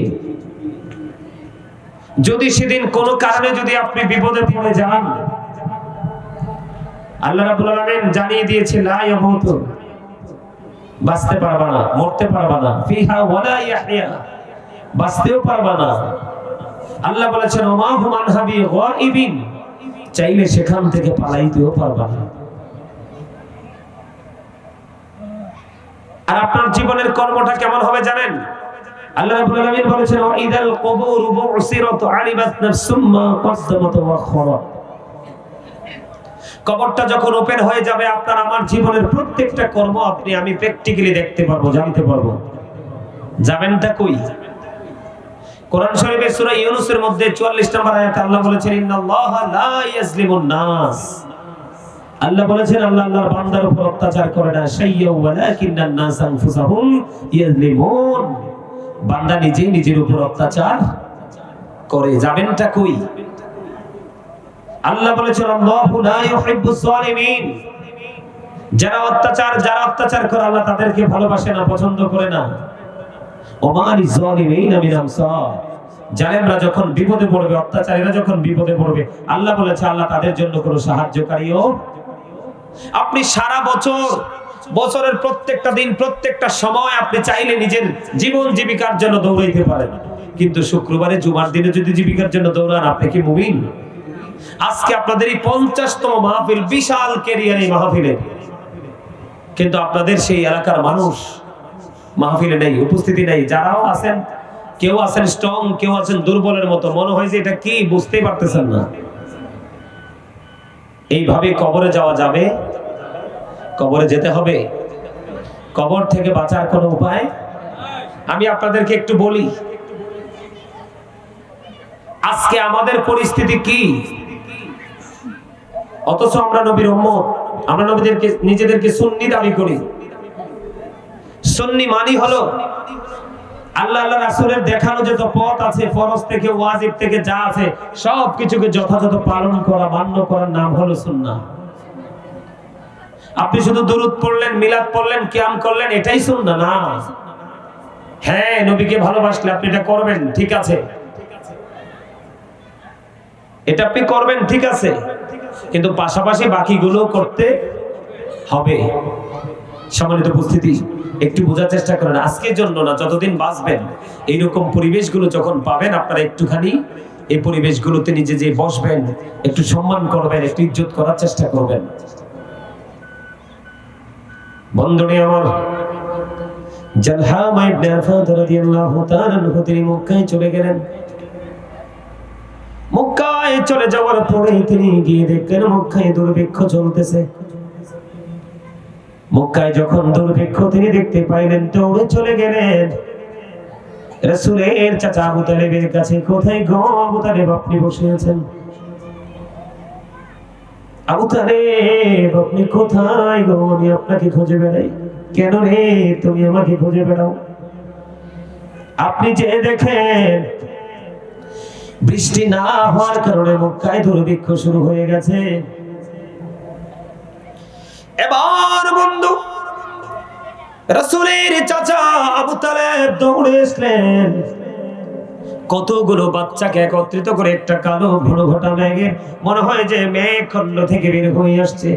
যদি সেদিন কোনো কারণে যদি আপনি বিপদে পড়ে যান, আল্লাহ রাব্বুল আলামিন জানিয়ে দিয়েছে লা ইয়ামুতু, বাঁচতে পারবা না, মরতে পারবা না, ফিহা ওয়ালা ইয়াহইয়া, বাঁচতেও পারবা না। আল্লাহ বলেছেন ওমা হুম আনহা বিগাইবিন, চাইলে সেখান থেকে পালাইতেও পারবা না। আর আপনার জীবনের কর্মটা কেমন হবে জানেন? আল্লাহ রাব্বুল আলামিন বলেছেন ওয়াইদাল কুবুর বুসিরাত আলিবাত নাফসুম মা কদ্দামাত ওয়া আখখারাত। কবরটা যখন ওপেন হয়ে যাবে, আপনার আমার জীবনের প্রত্যেকটা কর্ম আমি প্র্যাকটিক্যালি দেখতে পারবো, জানতে পারবো। যাবেনটা কই? কোরআন শরীফের সূরা ইউনূসের মধ্যে 44 নম্বর আয়াতে আল্লাহ বলেছেন ইন্নাল্লাহা লা ইয়াজলিমুন নাস। আল্লাহ বলেছেন আল্লাহ আল্লাহর বান্দার উপর অত্যাচার করে না, শাইয়্যা ওয়ালাকিন্নান নাস আনফুসাহুম ইয়াজলিমুন। বান্দা নিজেই নিজের উপর অত্যাচার করে। যাবেনটা কই? আল্লাহ বলেছেন আল্লাহু লা ইউহিব্বুস সালিমিন। যারা অত্যাচার করে আল্লাহ তাদেরকে ভালোবাসে না, পছন্দ করে না। ওমা লিযালিমিন মিন আমসার। জালেমরা যখন বিপদে পড়বে, অত্যাচারীরা যখন বিপদে পড়বে, আল্লাহ বলেছে আল্লাহ তাদের জন্য কোনো সাহায্যকারীও। আপনি সারা বছরের প্রত্যেকটা দিন, প্রত্যেকটা সময় আপনি চাইলে নিজের জীবন জীবিকার জন্য দৌড়াইতে পারেন, কিন্তু শুক্রবারে জুমার দিনে যদি জীবিকার জন্য দৌড়ান, আপনি কি মুমিন? আজকে আপনাদের এই 50তম মাহফিল, বিশাল ক্যারিয়ার এই মাহফিলে, কিন্তু আপনাদের সেই এলাকার মানুষ মাহফিলে নেই, উপস্থিতি নেই। যারাও আছেন, কেউ আছেন স্ট্রং, কেউ আছেন দুর্বলের মতো। মনে হয় যে এটা কি বুঝতেই পারতেছেন না। এইভাবে কবরে যাওয়া যাবে? কবরে যেতে হবে। কবর থেকে বাঁচার কোনো উপায়? আমি আপনাদেরকে একটু বলি, আজকে আমাদের পরিস্থিতি কি? অথচ আমরা নবীর উম্মত, আমরা নিজেদেরকে সুন্নি দাবি করি। সুন্নি মানি হলো আল্লাহ রাসূলের দেখানো যত পথ আছে, ফরজ থেকে ওয়াজিব থেকে যা আছে, সব কিছুকে যথাযথ পালন করা, মান্য করার নাম হলো সুন্নাহ। আপনি শুধু দুরূদ পড়লেন, মিলাদ পড়লেন, কিয়াম করলেন, এটাই সুন্নাহ না। হ্যাঁ, নবীকে ভালোবাসলে আপনি এটা করবেন, ঠিক আছে, এটা আপনি করবেন, ঠিক আছে, কিন্তু পাশাপাশি বাকিগুলো করতে হবে। সম্মানিত উপস্থিতি, একটু বোঝার চেষ্টা করেন, আজকের জন্য না, যতদিন বাঁচবেন এইরকম পরিবেশগুলো যখন পাবেন আপনারা একটুখানি এই পরিবেশগুলোতে নিজে যে বসবেন, একটু সম্মান করবেন, একটু ইজ্জত করার চেষ্টা করবেন। বন্ধুরে আমার, জালহামা ইবনে আরফাত রাদিয়াল্লাহু তাআলা আনহু তিনি মক্কায় চলে গেলেন। মক্কায় চলে যাওয়ার পরে তিনি গিয়ে দেখলেন মক্কায় দুর্ভিক্ষ চলতেছে। মক্কায় যখন দুর্ভিক্ষ তিনি দেখতে পাইলেন, দৌড়ে চলে গেলেন রাসূলের চাচা আবু তালেবের কাছে। কোথায় গো আবু তালেব, আপনি বসে আছেন? আবু তালেব, আপনি কোথায় গো? আমি আপনাকে খুঁজে বেড়াই। কেন রে তুমি আমাকে খুঁজে বেড়াও? আপনি যে দেখেন বৃষ্টি না হওয়ার কারণে মক্কায় দুর্ভিক্ষ শুরু হয়ে গেছে। এবার বন্ধু রাসূলের চাচা আবু তালেব দৌড়ে আসলেন, কতগুলো বাচ্চাকে একত্রিত করে একটা কালো ঘন ঘটা মেঘের, মনে হয় যে মেঘ খণ্ড থেকে বের হয়ে আসছে,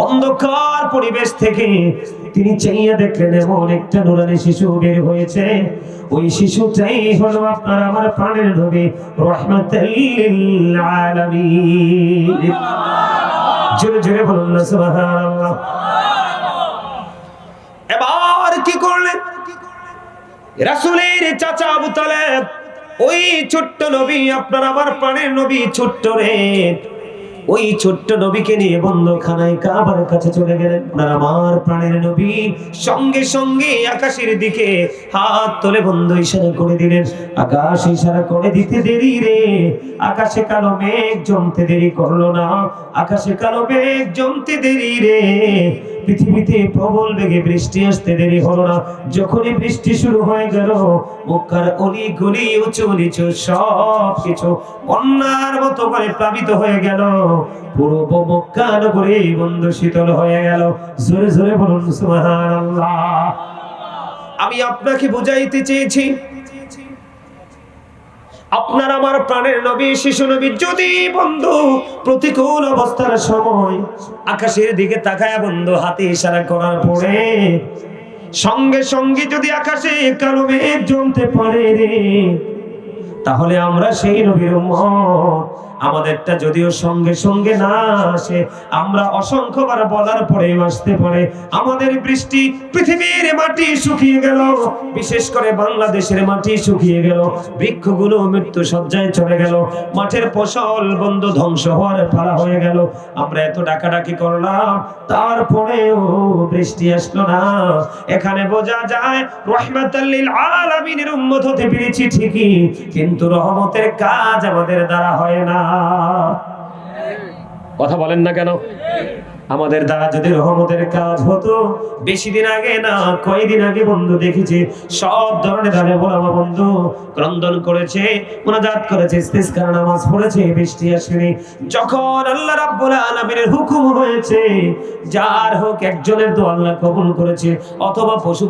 অন্ধকার পরিবেশ থেকে তিনি চাইয়া দেখলেন এমন একটা নুরানি শিশু বের হয়েছে। ওই শিশুটাই হলো আপনার আমার প্রাণের নবী রাহমাতুল লিল আলামিন। জোরে জোরে বলুন না সুবহানাল্লাহ। এবার কি করলেন রাসূলের চাচা আবু তালেব? ওই ছোট্ট নবী, আপনার আমার প্রাণের নবী, ছোট্ট রে, ওই ছোট্ট নবীকে নিয়ে বন্ধখানায় কাবার কাছে চলে গেলেন। আপনার আমার প্রাণের নবী সঙ্গে সঙ্গে আকাশের দিকে হাত তুলে বন্ধ ইশারা করে দিলেন। আকাশ ইশারা করে দিতে দেরি রে, আকাশে কালো মেঘ জমতে দেরি করলো না, আকাশে কালো মেঘ জমতে দেরি রে, পৃথিবীতে প্রবল বেগে বৃষ্টি আসতে দেরি হলো না। যখনই বৃষ্টি শুরু হয়ে গেল, মক্কার অলি গলি উঁচু নিচু সব কিছু বন্যার মতো করে প্লাবিত হয়ে গেল। পুরো মক্কা নগরী বন্ধ শীতল হয়ে গেল। জোরে জোরে বলুন সুবহানাল্লাহ। আমি আপনাকে বুঝাইতে চেয়েছি, আপনার আমার প্রাণের নবী শিশু নবী যদি বন্ধু প্রতিকূল অবস্থার সময় আকাশের দিকে তাকায় বন্ধু হাতে ইশারা করার পরে সঙ্গে সঙ্গে যদি আকাশে কালো মেঘ জমতে পারে রে, তাহলে আমরা সেই নবীর উম্মত। আমাদেরটা যদিও সঙ্গে সঙ্গে না আসে, আমরা অসংখ্যবার বলার পরে আসতে পারে। আমাদের বৃষ্টি পৃথিবীর মাটি শুকিয়ে গেল, বিশেষ করে বাংলাদেশের মাটি শুকিয়ে গেল, বৃক্ষগুলো মৃত্যু সজ্জায় চলে গেল, মাঠের ফসল বন্ধ ধ্বংস হওয়ার পালা হয়ে গেল। আমরা এত ডাকাডাকি করলাম, তারপরেও বৃষ্টি আসলো না। এখানে বোঝা যায় রাহমাতুল লিল আলামিনের উম্মত হতে পেরেছি ঠিকই, কিন্তু রহমতের কাজ আমাদের দ্বারা হয় না। কথা বলেন না কেন? আমাদের দ্বারা যদি রহমতের কাজ হতো, বেশি দিন আগে না কয়েকদিন আগে বন্ধু দেখেছি সব ধরনের আলে ওলামা বন্ধু ক্রন্দন করেছে, মুনাজাত করেছে, ইস্তিসকার নামাজ পড়েছে, বৃষ্টি আসেনি। যখন আল্লাহ রাব্বুল আলামিনের হুকুম হয়েছে, যার হোক একজনের দোয়া আল্লাহ কবুল করেছে, অথবা পশু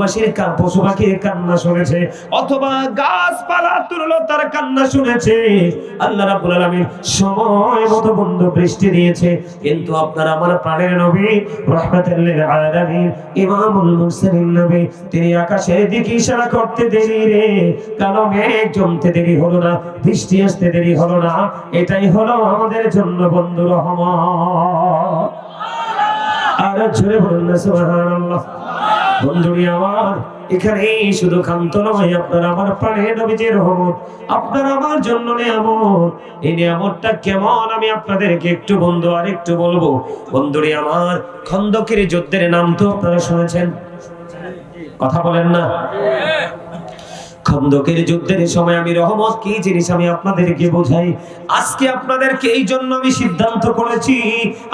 পাখির কান্না শুনেছে, অথবা গাছপালা তরুলতার কান্না শুনেছে, আল্লাহ রাব্বুল আলামিন সময় মতো বন্ধু বৃষ্টি দিয়েছে। কিন্তু আপনারা আমার প্রাণের নবী রাহমাতুল লিল আলামিন ইমামুল মুরসালিন নবী, তিনি আকাশের দিকে ইশারা করতে দেরি রে, কালো মেঘ জমতে দেরি হলো না, বৃষ্টি আসতে দেরি হলো না। এটাই হলো আমাদের জন্য বন্ধু রহমত। আর জোরে বলুন না সুবহানাল্লাহ। বন্ধুরি আমার, এখানে শুধু ক্ষান্ত নয়, আপনার আমার প্রাণের নবীজির রহমত আপনার আমার জন্য নিয়ামত। এই নিয়ামতটা কেমন আমি আপনাদেরকে একটু বন্ধু আর একটু বলবো। বন্ধুরি আমার, খন্দকের যুদ্ধের নাম তো আপনারা শুনেছেন, কথা বলেন না? খন্দকের যুদ্ধের সময় আমি রহমত কি জিনিস আমি আপনাদেরকে বোঝাই। আজকে আপনাদেরকে এই জন্য আমি সিদ্ধান্ত করেছি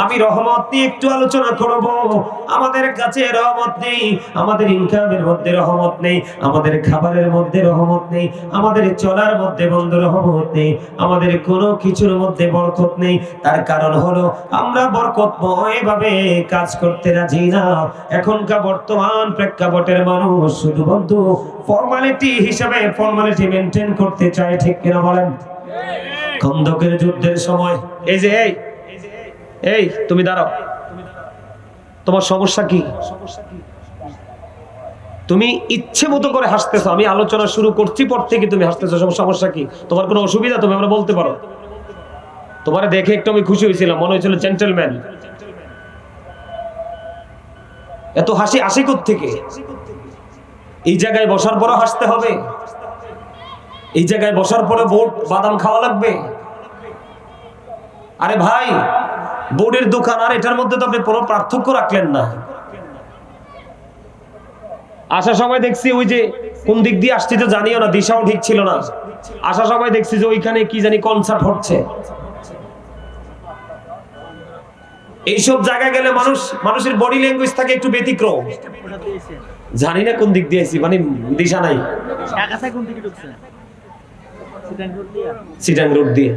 আমি রহমত নিয়ে একটু আলোচনা করব। আমাদের কাছে রহমত নেই, আমাদের ইনকামের মধ্যে রহমত নেই, আমাদের খাবারের মধ্যে রহমত নেই, আমাদের চলার মধ্যে বন্ধু রহমত নেই, আমাদের কোনো কিছুর মধ্যে বরকত নেই। তার কারণ হলো আমরা বরকতময় ভাবে কাজ করতে রাজি না। এখনকার বর্তমান প্রেক্ষাপটের মানুষ শুধু বন্ধু ফর্মালিটি হিসাবে ফর্মালিটি মেইনটেইন করতে চায়, ঠিক কিনা বলেন? খন্দকের যুদ্ধের সময় এই যে এই তুমি দাঁড়াও, তোমার সমস্যা কি? তুমি ইচ্ছে মতো করে হাসতেছো, আমি আলোচনা শুরু করছি পর থেকে তুমি হাসতেছো, সমস্যা কি? তোমার কোনো অসুবিধা? তুমি আমরা বলতে পারো। তোমারে দেখে একটু আমি খুশি হয়েছিলাম, মনে হয়েছিল জেন্টলম্যান। এত হাসি আসে কোত্থেকে? এই জায়গায় বসার পরও হাসতে হবে? এই জায়গায় বসার পরে বোর্ড বাদাম খাওয়া লাগবে? আরে ভাই, বোর্ডের দোকান আর এটার মধ্যে তো আপনি কোনো পার্থক্য রাখলেন না। আসার সময় দেখছি ওই যে কোন দিক দিয়ে আসছি তো জানিও না, দিশাও ঠিক ছিল না। আসার সময় দেখছি যে ওইখানে কি জানি কনসার্ট হচ্ছে। এইসব জায়গায় গেলে মানুষের বডি ল্যাঙ্গুয়েজ থাকে একটু ব্যতিক্রম। জানি না কোন দিক দিয়ে আইছি, মানে দিশা নাই। সিটাং রোড দিয়ে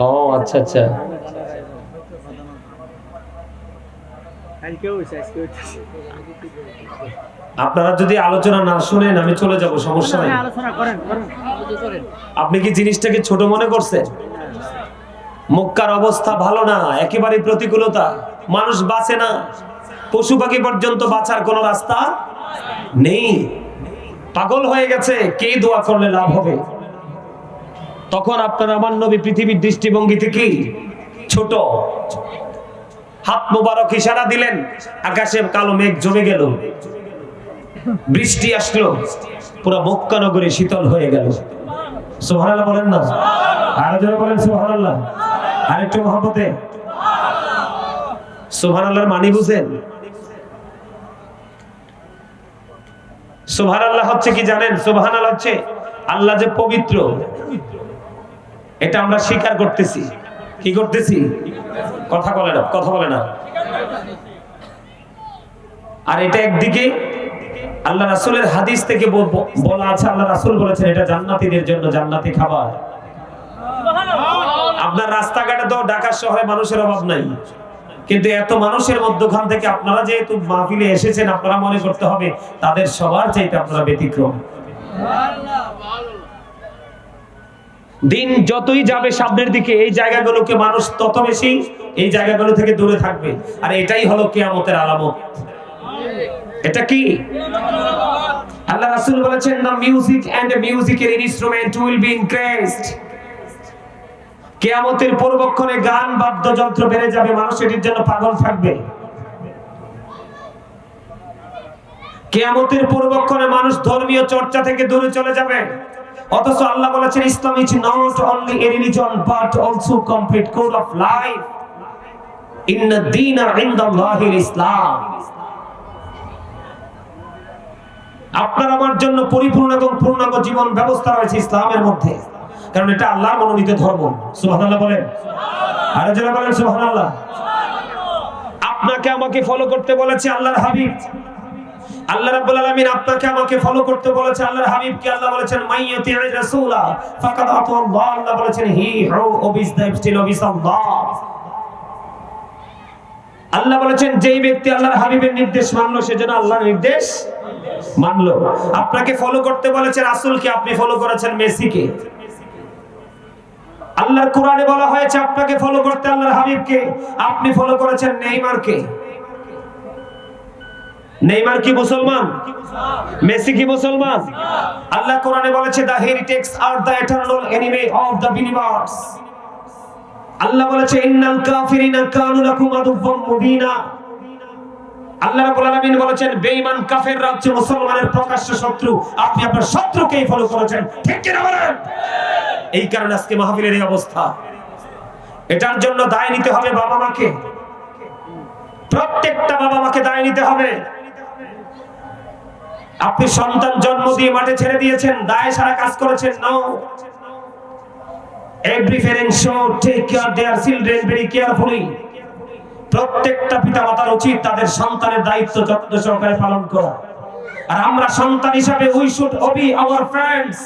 ও আচ্ছা আচ্ছা। আপনারা যদি আলোচনা না শুনেন আমি চলে যাব, সমস্যা নাই। আপনি কি জিনিসটাকে ছোট মনে করছেন? মক্কার অবস্থা ভালো না, একেবারে প্রতিকূলতা, মানুষ বাঁচে না, পশু পাখি পর্যন্ত বাঁচার কোনো রাস্তা নেই, পাগল হয়ে গেছে। কে দোয়া করলে লাভ হবে? তখন আপনার আমার নবী পৃথিবীর দৃষ্টিভঙ্গি থেকে ছোট, হাত মোবারক ইশারা দিলেন, আকাশে কালো মেঘ জমে গেল, বৃষ্টি আসলো, পুরো মক্কা নগরী শীতল হয়ে গেল। সুবহানাল্লাহ বলেন না? আরো জোরে বলেন সুবহানাল্লাহ। আরেকটু মহব্বতে সুবহানাল্লাহর মানি বুঝেন? সুবহানাল্লাহ হচ্ছে কি জানেন? সুবহানাল্লাহ হচ্ছে আল্লাহ যে পবিত্র, এটা আমরা স্বীকার করতেছি। কি করতেছি? কথা বলে না। আর এটা একদিকে আল্লাহ রাসূলের হাদিস থেকে বলা আছে, আল্লাহ রাসূল বলেছেন এটা জান্নাতীদের জন্য জান্নাতি খাবার। আপনার রাস্তাঘাটে তো ঢাকা শহরে মানুষের অভাব নাই, কিন্তু এত মানুষের মধ্যখান থেকে আপনারা যেহেতু মাহফিলে এসেছেন, আপনারা মনে করতে হবে তাদের সবার চাইতে আপনারা ব্যতিক্রম। দিন যতই যাবে সামনের দিকে এই জায়গাগুলোকে মানুষ তত বেশি এই জায়গাগুলো থেকে দূরে থাকবে, আর এটাই হলো কিয়ামতের আলামত। এটা কি? আল্লাহ রাসূল বলেছেন the music and the musical instrument will be increased. কিয়ামতের পূর্বক্ষণে গান বাদ্যযন্ত্র বেড়ে যাবে, মানুষ এটির জন্য পাগল থাকবে। কিয়ামতের পূর্বক্ষণে মানুষ ধর্মীয় চর্চা থেকে দূরে চলে যাবে। অথচ আল্লাহ বলেছেন ইসলাম is not only a religion but also complete code of life. Inna ad-deena 'inda Allahi al-Islam. আপনার আমার জন্য পরিপূর্ণ এবং পূর্ণাঙ্গ জীবন ব্যবস্থা রয়েছে ইসলামের মধ্যে, কারণ এটা আল্লাহর মনোনীত ধর্ম। সুবহানাল্লাহ বলেন, আরো জোরে বলেন সুবহানাল্লাহ। আপনাকে আমাকে ফলো করতে বলেছে আল্লাহর হাবিব। আল্লাহ রাব্বুল আলামিন আপনাকে আমাকে ফলো করতে বলেছে আল্লাহর হাবিবকে। আল্লাহ বলেছেন মাইয়াতির রাসূলা ফাকাদ আতা আল্লাহ। আল্লাহ বলেছেন হি হু ওবিস দ্য স্টিল ওবিস আল্লাহ। আল্লাহ বলেছেন যেই ব্যক্তি আল্লাহর হাবিবের নির্দেশ মানলো সে যেন আল্লাহর নির্দেশ মানলো। আপনাকে ফলো করতে বলেছে রাসূলকে, আপনি ফলো করেছেন মেসিকে। আল্লাহর কোরআনে বলা হয়েছে আপনাকে ফলো করতে আল্লাহর হাবিবকে, আপনি ফলো করেছেন নেইমারকে। নেইমার কি মুসলমান? মেসি কি মুসলমান? আল্লাহ কোরআনে বলেছে the heretics are the eternal enemy of the believers. আল্লাহ বলেছে ইন্নাল কাফিরিনা কানু লাকুম আদুওয়াম মুবিনা। আল্লাহ রাব্বুল আলামিন বলেছেন বেঈমান কাফেররা হচ্ছে মুসলমানের প্রকাশ্য শত্রু, আপনি আপনার শত্রুকেই ফলো করেছেন। ঠিক কি না বলেন? এই কারণে আজকে মাহফিলের এই অবস্থা। এটার জন্য দায় নিতে হবে বাবা মাকে, প্রত্যেকটা বাবা মাকে দায় নিতে হবে। আপনি সন্তান জন্ম দিয়ে মাঠে ছেড়ে দিয়েছেন, দায় সারা কাজ করেছেন। No, every parent should take care of their children very carefully. প্রত্যেকটা পিতামাতার উচিত তাদের সন্তানের দায়িত্ব যত্ন সহকারে পালন করা। আর আমরা সন্তান হিসাবে we should obey our parents.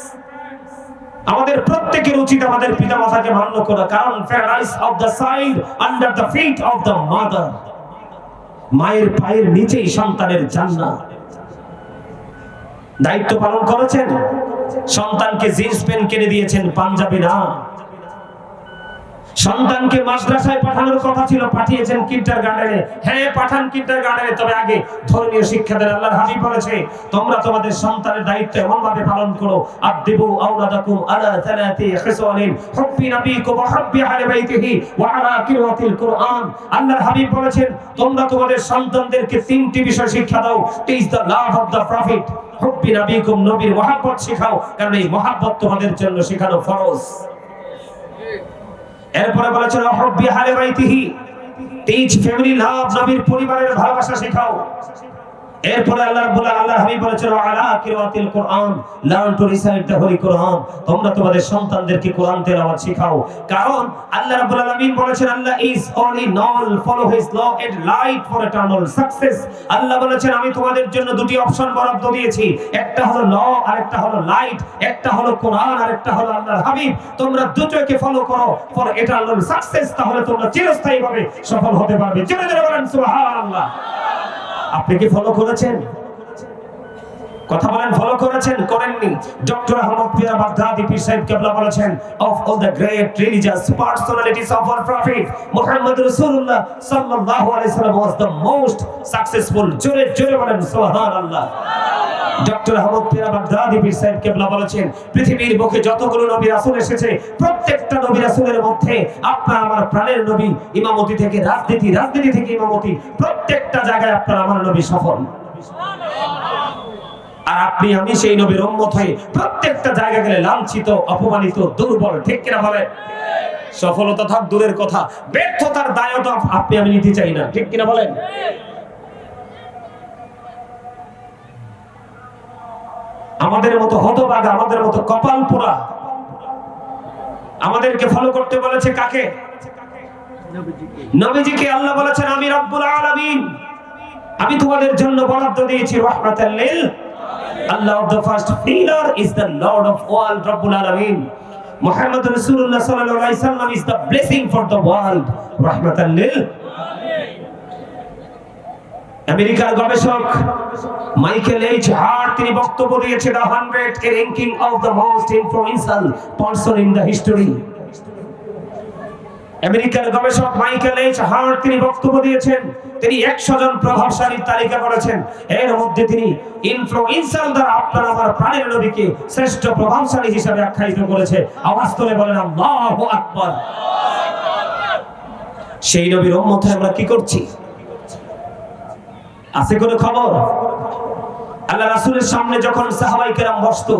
আমাদের প্রত্যেকের উচিত আমাদের পিতামাতাকে মান্য করা, কারণ paradise of the child under the feet of the mother. মায়ের পায়ের নিচেই সন্তানের জান্নাত। দায়িত্ব পালন করেছেন? সন্তানকে জিন্স প্যান্ট কিনে দিয়েছেন, পাঞ্জাবি না। সন্তানকে মাদ্রাসায় পাঠানোর কথা ছিল, পাঠিয়েছেন কিন্ডারগার্টেনে। হ্যাঁ, পাঠান কিন্ডারগার্টেনে, তবে আগে ধর্মীয় শিক্ষা দেন। আল্লাহর হাবিব বলেছে, তোমরা তোমাদের সন্তানের দায়িত্ব এমন ভাবে পালন করো, আদিবু আওলাদাকুম আলা সালাতি খিসালিন হুব্বি নবিকুম ওয়া হুব্বি আহলি বাইতিহি ওয়া আলা কিরাতিল কুরআন। আল্লাহর হাবিব বলেছেন, তোমরা তোমাদের সন্তানদেরকে তিনটি বিষয় শিক্ষা দাও। Teach the love of the prophet, হুব্বি নবিকুম, নবীর মহব্বত শেখাও, কারণ এই মহব্বত তোমাদের জন্য শেখানো ফরজ। এরপরে বলেছেন হুব্বি আহলি বাইতিহি, টিচ ফ্যামিলি লাভ, নবীর পরিবারের ভালোবাসা শেখাও। এরপরে আল্লাহর হাবিব বলেছেন আলা কিরাতিল কুরআন, learn to recite the holy Quran. তোমরা তোমাদের সন্তানদেরকে কোরআন তেলাওয়াত শেখাও, কারণ আল্লাহ রাব্বুল আলামিন বলেছেন Allah is only null, follow his law and light for eternal success. Allah বলেছেন আমি তোমাদের জন্য দুটি অপশন বরাদ্দ দিয়েছি, একটা হলো ল আর একটা হলো লাইট, একটা হলো কোরআন আর একটা হলো আল্লাহর হাবিব। তোমরা দুটোকে ফলো করো ফর ইটারনাল সাকসেস, তাহলে তোমরা চিরস্থায়ীভাবে সফল হতে পারবে। জোরে জোরে বলেন সুবহানাল্লাহ। আপনি কি ফলো করেছেন? কথা বলেন, ফলো করেছেন? করেননি? ডক্টর আহমদ পিয়া বাগদাদি পীর সাহেব কেবলা বলেছেন, of all the great religious personalities of our prophet Muhammad Rasulullah sallallahu alaihi wasallam was the most successful. জোরে জোরে বলেন সুবহানাল্লাহ। ডক্টর আহমদ পিয়া বাগদাদি পীর সাহেব কেবলা বলেছেন, পৃথিবীর বুকে যতগুলো নবী রাসূল এসেছে, প্রত্যেকটা নবী রাসূলের মধ্যে আপনার আমার প্রাণের নবী, ইমামতি থেকে রাজনীতি, রাজনীতি থেকে ইমামতি, প্রত্যেকটা জায়গায় আপনার আমার নবী সফল। আর আপনি আমি সেই নবীর উম্মত হয়ে প্রত্যেকটা জায়গা গেলে লাঞ্ছিত, অপমানিত, দুর্বল। ঠিক কিনা বলেন? সফলতা থাক দূরের কথা, ব্যর্থতার দায়ও তো আপনি আমি নিতে চাই না। ঠিক কিনা বলেন? আমাদের মতো হতভাগা, আমাদের মতো কপাল পোড়া আমাদেরকে ফলো করতে বলেছে কাকে? নবীজিকে। আল্লাহ বলেছেন আমি রব্বুল আলামিন, আমি তোমাদের জন্য বরাদ্দ দিয়েছি রাহমাতাল লিল Allah of the first pillar is the Lord of all, Rabbul Alamin. Muhammad Rasulullah sallallahu alaihi wasallam is the blessing for the world, rahmatan lil আমেরিকার গবেষক মাইকেল এইচ হার্ট তিনি বক্তব্য দিয়েছেন the 100 ranking of the most influential person in the history. আমেরিকার গবেষক Michael H heart তিনি বক্তব্য দিয়েছেন, তিনি 100 জন প্রভাবশালীর তালিকা করেছেন। এর মধ্যে তিনি ইনফ্লুয়েন্সার দ্বারা আপনার আমার প্রাণের নবীকে শ্রেষ্ঠ প্রভাবশালী হিসেবে আখ্যায়িত করেছে। আওয়াজ তুলে বলেন আল্লাহু আকবার। সেই নবীর উম্মত হয়ে আমরা কি করছি? আছে কোনো খবর? আল্লাহ রাসূলের সামনে যখন সাহাবায়ে কেরাম বসতো,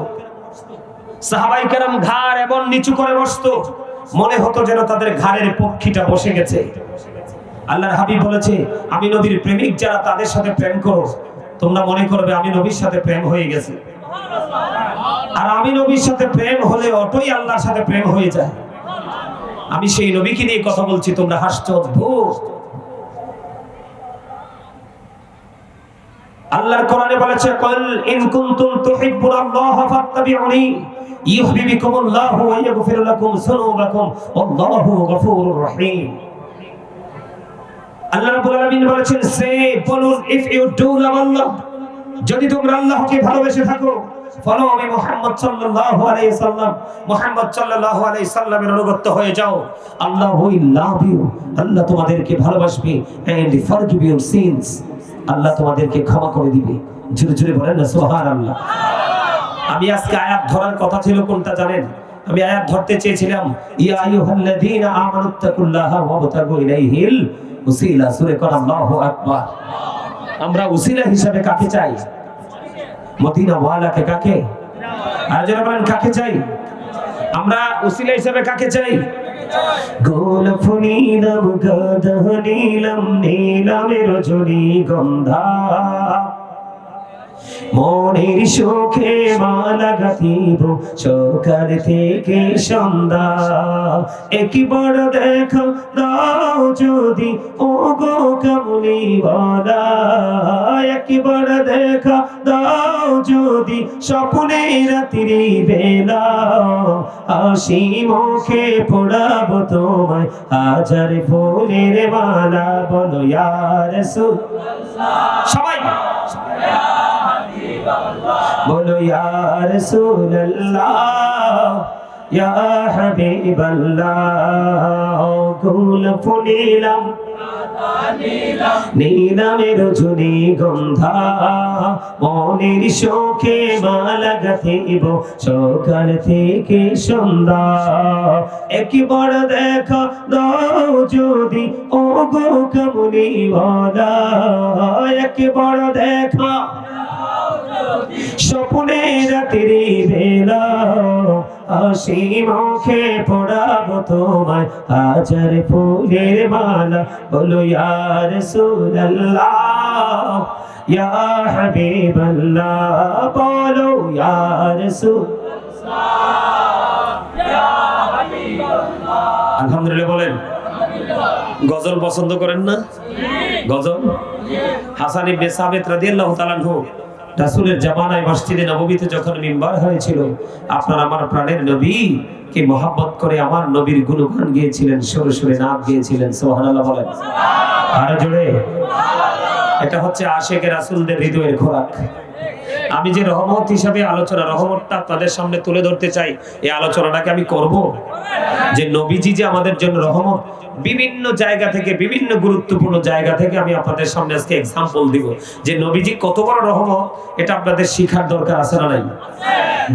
সাহাবায়ে কেরাম ঘাড় এমন নিচু করে বসতো, মনে হতো যেন তাদের ঘাড়ের পক্ষীটা বসে গেছে। আল্লাহর হাবিব বলেছে, আমি নবীর প্রেমিক যারা তাদের সাথে প্রেম করো, তোমরা মনে করবে আমি নবীর সাথে প্রেম হয়ে গেছে। আর আমি নবীর সাথে প্রেম হলে অটোই আল্লাহর সাথে প্রেম হয়ে যায়। আমি সেই নবীকে নিয়ে কথা বলছি, তোমরা হাসছো। অদ্ভুত। আল্লাহর কোরআনে বলেছে, কুল ইন কুনতুম তুহিব্বুনাল্লাহ ফাত্তাবিউনি ইউহিব্বুকুমুল্লাহু ওয়া ইয়াগফির লাকুম যুনুবাকুম আল্লাহু গফুরুর রহিম। আল্লাহ রাব্বুল আলামিন বলেছেন, সে বলুন, ইফ ইউ ডু লাভ আল্লাহ, যদি তোমরা আল্লাহকে ভালোবেসে থাকো, ফলো আমি মুহাম্মদ সাল্লাল্লাহু আলাইহি সাল্লাম, মুহাম্মদ সাল্লাল্লাহু আলাইহি সাল্লামের অনুগত হয়ে যাও, আল্লাহ উইল লাভ ইউ, আল্লাহ তোমাদেরকে ভালোবাসবে, এন্ড ফরগিভ ইউর সিনস, আল্লাহ তোমাদেরকে ক্ষমা করে দিবে। জোরে জোরে বলেন না সুবহানাল্লাহ। আমি আজকে আয়াত ধরার কথা ছিল কোনটা জানেন? আমি আয়াত ধরতে চেয়েছিলাম ইয়া আইয়ুহাল্লাযীনা আমানুত্তাকুল্লাহা ওয়াবতাগু ইলাইহিল উসিলা। সূরা কোন আল্লাহু আকবার। আমরা উসিলা হিসেবে কাকে চাই? মদিনা ওয়ালাকে। কাকে? আর যারা বলেন কাকে চাই? আমরা উসিলা হিসেবে কাকে চাই? গোলাপ নিলাম, গাঁদা নিলাম, নিলামের রজনীগন্ধা, মনের সুখে মালা গাঁথিব সকাল থেকে সন্ধ্যা। একবার দেখা দাও যদি ও গো কামলিওয়ালা, একবার দেখা দাও যদি স্বপ্নে রাত্রি বেলা, হাসি মুখে পড়াবো তোমায় হাজার ফুলের মালা। বলো ইয়া রাসূলুল্লাহ, সবাই বলো ইয়া রাসূলুল্লাহ, ইয়া হাবিবাল্লাহ। গোলাপ নিলাম, নিলামের রজনীগন্ধা, মনের সুখে মালা গাঁথিব সকাল থেকে সন্ধ্যা। একবার দেখা দাও যদি ও গো কামলিওয়ালা, একবার দেখা স্বপ্নে রাত্রি বেলা, হাসি মুখে পড়াবো তোমায় হাজার ফুলের মালা। বলো ইয়া রাসূলুল্লাহ, ইয়া হাবিবাল্লাহ, বলো ইয়া রাসূলুল্লাহ, ইয়া হাবিবাল্লাহ। আলহামদুলিল্লাহ বলেন। গজল পছন্দ করেন না? গজল হাসান ইবনে সাবিত রাদিয়াল্লাহু তাআলা আনহু রাসূলের জামানায় মসজিদে নববীতে যখন মিম্বার হয়েছিল, আপনার আমার প্রাণের নবী কে মহব্বত করে আমার নবীর গুণগান গেয়েছিলেন, সুরে সুরে নাচ গেয়েছিলেন। সুবহানাল্লাহ বলেন। আরো জোরে। এটা হচ্ছে আশিকে রাসূলদের হৃদয়ের খোরাক। আমি যে রহমত হিসাবে আলোচনা, রহমতটা আপনাদের সামনে তুলে ধরতে চাই, এই আলোচনাটাকে আমি করব যে নবীজি যে আমাদের জন্য রহমত, বিভিন্ন জায়গা থেকে, বিভিন্ন গুরুত্বপূর্ণ জায়গা থেকে আমি আপনাদের সামনে আজকে এক্সাম্পল দিব যে নবীজি কত বড় রহমত। এটা আপনাদের শিখার দরকার আছে না নাই?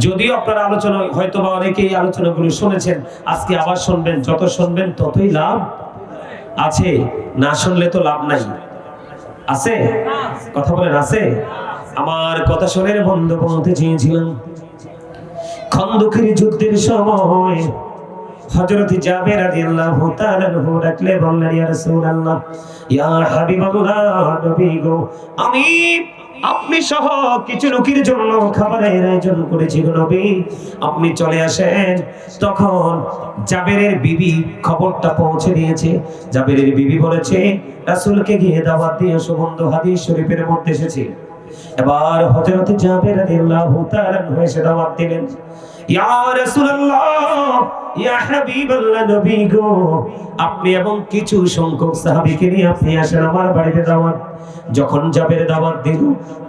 যদিও আপনারা আলোচনা হয়তো বা অনেকেই এই আলোচনাগুলো শুনেছেন, আজকে আবার শুনবেন, যত শুনবেন ততই লাভ আছে, না শুনলে তো লাভ নাই। আছে? কথা বলেন আছে? আমার কথা শুনে বন্ধু বলতে চেয়েছিলাম, খন্দকের যুদ্ধের সময় হযরত জাবের রাদিয়াল্লাহু তাআলা আনহু ডাকলে বললেন, ইয়া রাসূলুল্লাহ, ইয়া হাবিবাল্লাহ, নবী গো, আমি আপনি সহ কিছু লোকের জন্য খাবারের আয়োজন করেছি গো নবী, আপনি চলে আসেন। তখন জাবেরের বিবি খবরটা পৌঁছে দিয়েছে। জাবেরের বিবি বলেছে, রাসূলকে গিয়ে দাওয়াত দিয়ে এসো। বন্ধু, হাদিস শরীফের মধ্যে এসেছে। এবার হযরত জাবের রাদিয়াল্লাহু তাআলা এসে দাওয়াত দিলেন, ইয়া রাসূলুল্লাহ, ইয়া হাবিবাল্লাহ, নবী গো, আপনি এবং কিছু সংখ্যক সাহাবীকে নিয়ে আপনি আসেন আমার বাড়িতে দাওয়াত। যখন জাবের দাওয়াত দিল,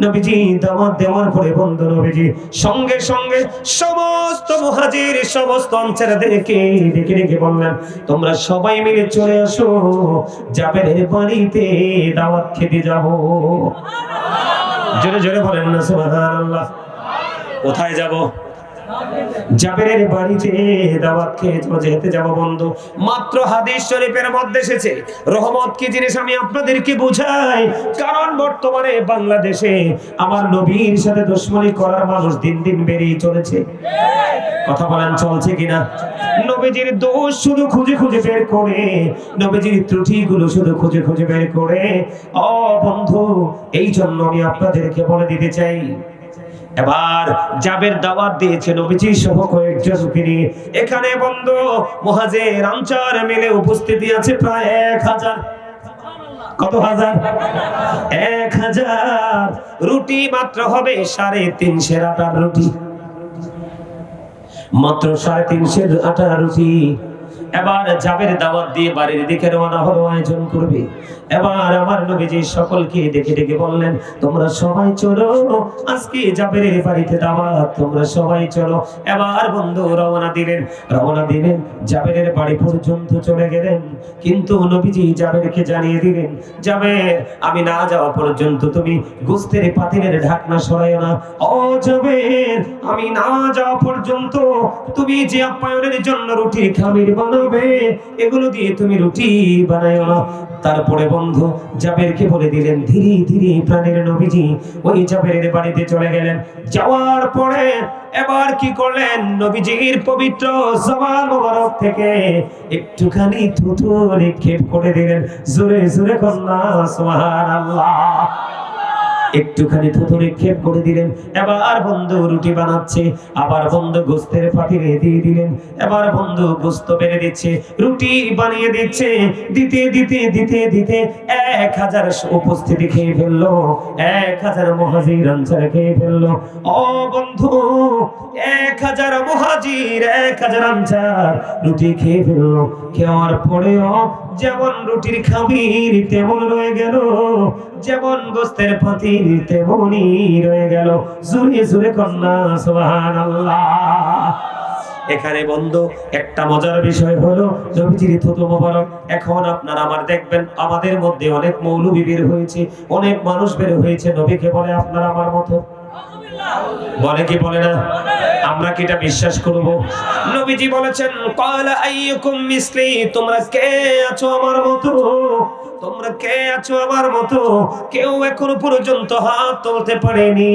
নবীজি দাওয়াত দেওয়ার পরে বন্ধু নবীজি সঙ্গে সঙ্গে সমস্ত মুহাজির, সমস্ত আনসারদেরকে ডেকে ডেকে বললেন, তোমরা সবাই মিলে চলে আসো, জাবেরের বাড়িতে দাওয়াত খেতে যাব। জোরে জোরে বলেন না সুবহানাল্লাহ। কোথায় যাব? জাবেরের বাড়িতে দাওয়াত খেয়ে যেতে যাব বন্ধু। মাত্র হাদিস শরীফের মধ্যে এসেছে। রহমত কি জিনিস আমি আপনাদেরকে বুঝাই, কারণ বর্তমানে বাংলাদেশে আমার নবীর সাথে দুশমনি করার মানুষ দিন দিন বেড়েই চলেছে। কথা বলেন, চলছে কিনা? নবীজির দোষ শুধু খুঁজে খুঁজে বের করে, নবীজির ত্রুটিগুলো শুধু খুঁজে খুঁজে বের করে। ও বন্ধু, এই জন্য আমি আপনাদেরকে বলে দিতে চাই, এবার জাবের দাওয়াত দিয়েছে নবীজি সহ কয়েকজনকে নিয়ে। এখানে বন্ধু মুহাজির আনসার মিলে উপস্থিতি আছে প্রায় 1000। কত হাজার? 1000। রুটি মাত্র হবে 350 আটার রুটি, মাত্র 350 আটার রুটি। এবার জাবের দাওয়াত দিয়ে বাড়ির দিকে রওনা হলো, আয়োজন করবে। এবার আমার নবীজি সকলকে ডেকে ডেকে বললেন, তোমরা সবাই চলো, আজকে জাবেরের বাড়িতে দাওয়াত, তোমরা সবাই চলো। এবার বন্ধু রওনা দিলেন, জাবেরের বাড়ি পর্যন্ত চলে গেলেন। কিন্তু নবীজি জাবেরকে জানিয়ে দিলেন, জাবের, আমি না যাওয়া পর্যন্ত তুমি গোশতের পাতিলের ঢাকনা সরাইও না। ও জাবের, আমি না যাওয়া পর্যন্ত তুমি যে আপ্যায়নের জন্য রুটির খামির বানাও চলবে, এগুলো দিয়ে তুমি রুটি বানায়ো না। তারপরে বন্ধু জাবেরকে বলে দিলেন, ধীরে ধীরে প্রাণের নবীজি ওই জাবেরের বাড়িতে চলে গেলেন। যাওয়ার পরে এবার কি করলেন, নবীজির পবিত্র জবান মোবারক থেকে একটুখানি থুতু নিক্ষেপ করে দিলেন। জোরে জোরে কন্যা সুবহানাল্লাহ। একটুখানি থুতু নিক্ষেপ করে দিলেন। এবার বন্ধু রুটি বানাচ্ছে, আবার বন্ধু গোস্তের পাতিলে দিয়ে দিলেন। এবার বন্ধু গোস্ত বেড়ে দিচ্ছে, রুটি বানিয়ে দিচ্ছে। দিতে দিতে দিতে দিতে 1000 উপস্থিতি খেয়ে ফেললো, 1000 মুহাজির আনসার খেয়ে ফেললো। ও বন্ধু, 1000 মুহাজির 1000 আনসার রুটি খেয়ে ফেললো। খাওয়ার পরেও যেমন রুটির খামির তেমন রয়ে গেল, যেমন গোস্তের পাতিল তেমনই রয়ে গেল। জোরে জোরে কন্যা সুবহানাল্লাহ। এখানে বন্ধু একটা মজার বিষয় হলো, নবীজির থুতু মোবারক। এখন আপনারা আমার দেখবেন আমাদের মধ্যে অনেক মৌলবী বের হয়েছে, অনেক মানুষ বের হয়েছে, নবীকে বলে আপনারা আমার মতো, বলে কি বলে না? আমরা কি এটা বিশ্বাস করব? নবীজি বলেছেন, ক্বালা আইয়ুকুম মিসলি, তোমরা কে আছো আমার মতো, তোমরা কে আছো আমার মতো? কেউ এখনো পর্যন্ত হাত তুলতে পারেনি,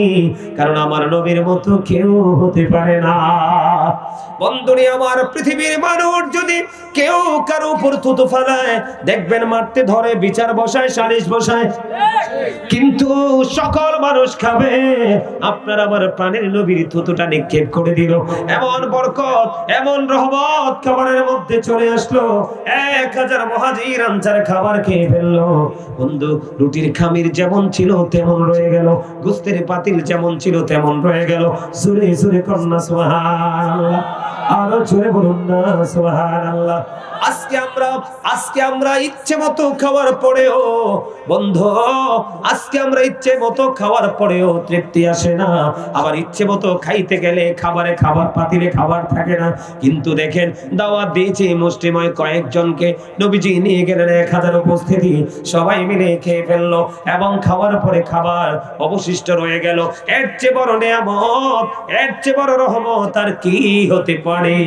কারণ আমার নবীর মতো কেউ হতে পারে না। বন্ধুরে আমার, পৃথিবীর মানুষ যদি কেউ কারো উপর থুতু ফেলায়, দেখবেন মারতে ধরে, বিচার বসায়, সালিশ বসায়, কিন্তু সকল মানুষ খাবে। আপনার আমার প্রাণের নবীর থুতুটা নিক্ষেপ করে দিল, এমন বরকত, এমন রহমত খাবারের মধ্যে চলে আসলো। 1000 মুহাজির আনসার খাবার খেয়ে ফেললো। বন্ধু, রুটির খামির যেমন ছিল তেমন রয়ে গেল, গোস্তের পাতিল যেমন ছিল তেমন রয়ে গেল। জোরে জোরে কন্যা সুবহানাল্লাহ, আরো জোরে বলুন না সুবহানাল্লাহ। আজকে আমরা ইচ্ছে মতো খাওয়ার পরেও বন্ধু, আজকে আমরা ইচ্ছে মতো খাওয়ার পরেও তৃপ্তি আসে না। আবার ইচ্ছে মতো খাইতে গেলে খাবার পাতিলে খাবার থাকে না। কিন্তু দেখেন, দাওয়াত দিয়েছে মুষ্টিময় কয়েকজনকে, নবীজি নিয়ে গেলেন 1000 উপস্থিতি, সবাই মিলে খেয়ে ফেললো, এবং খাওয়ার পরে খাবার অবশিষ্ট রয়ে গেল। এর চেয়ে বড় নিয়ামত, এর চেয়ে বড় রহমত আর কি হতে পারে?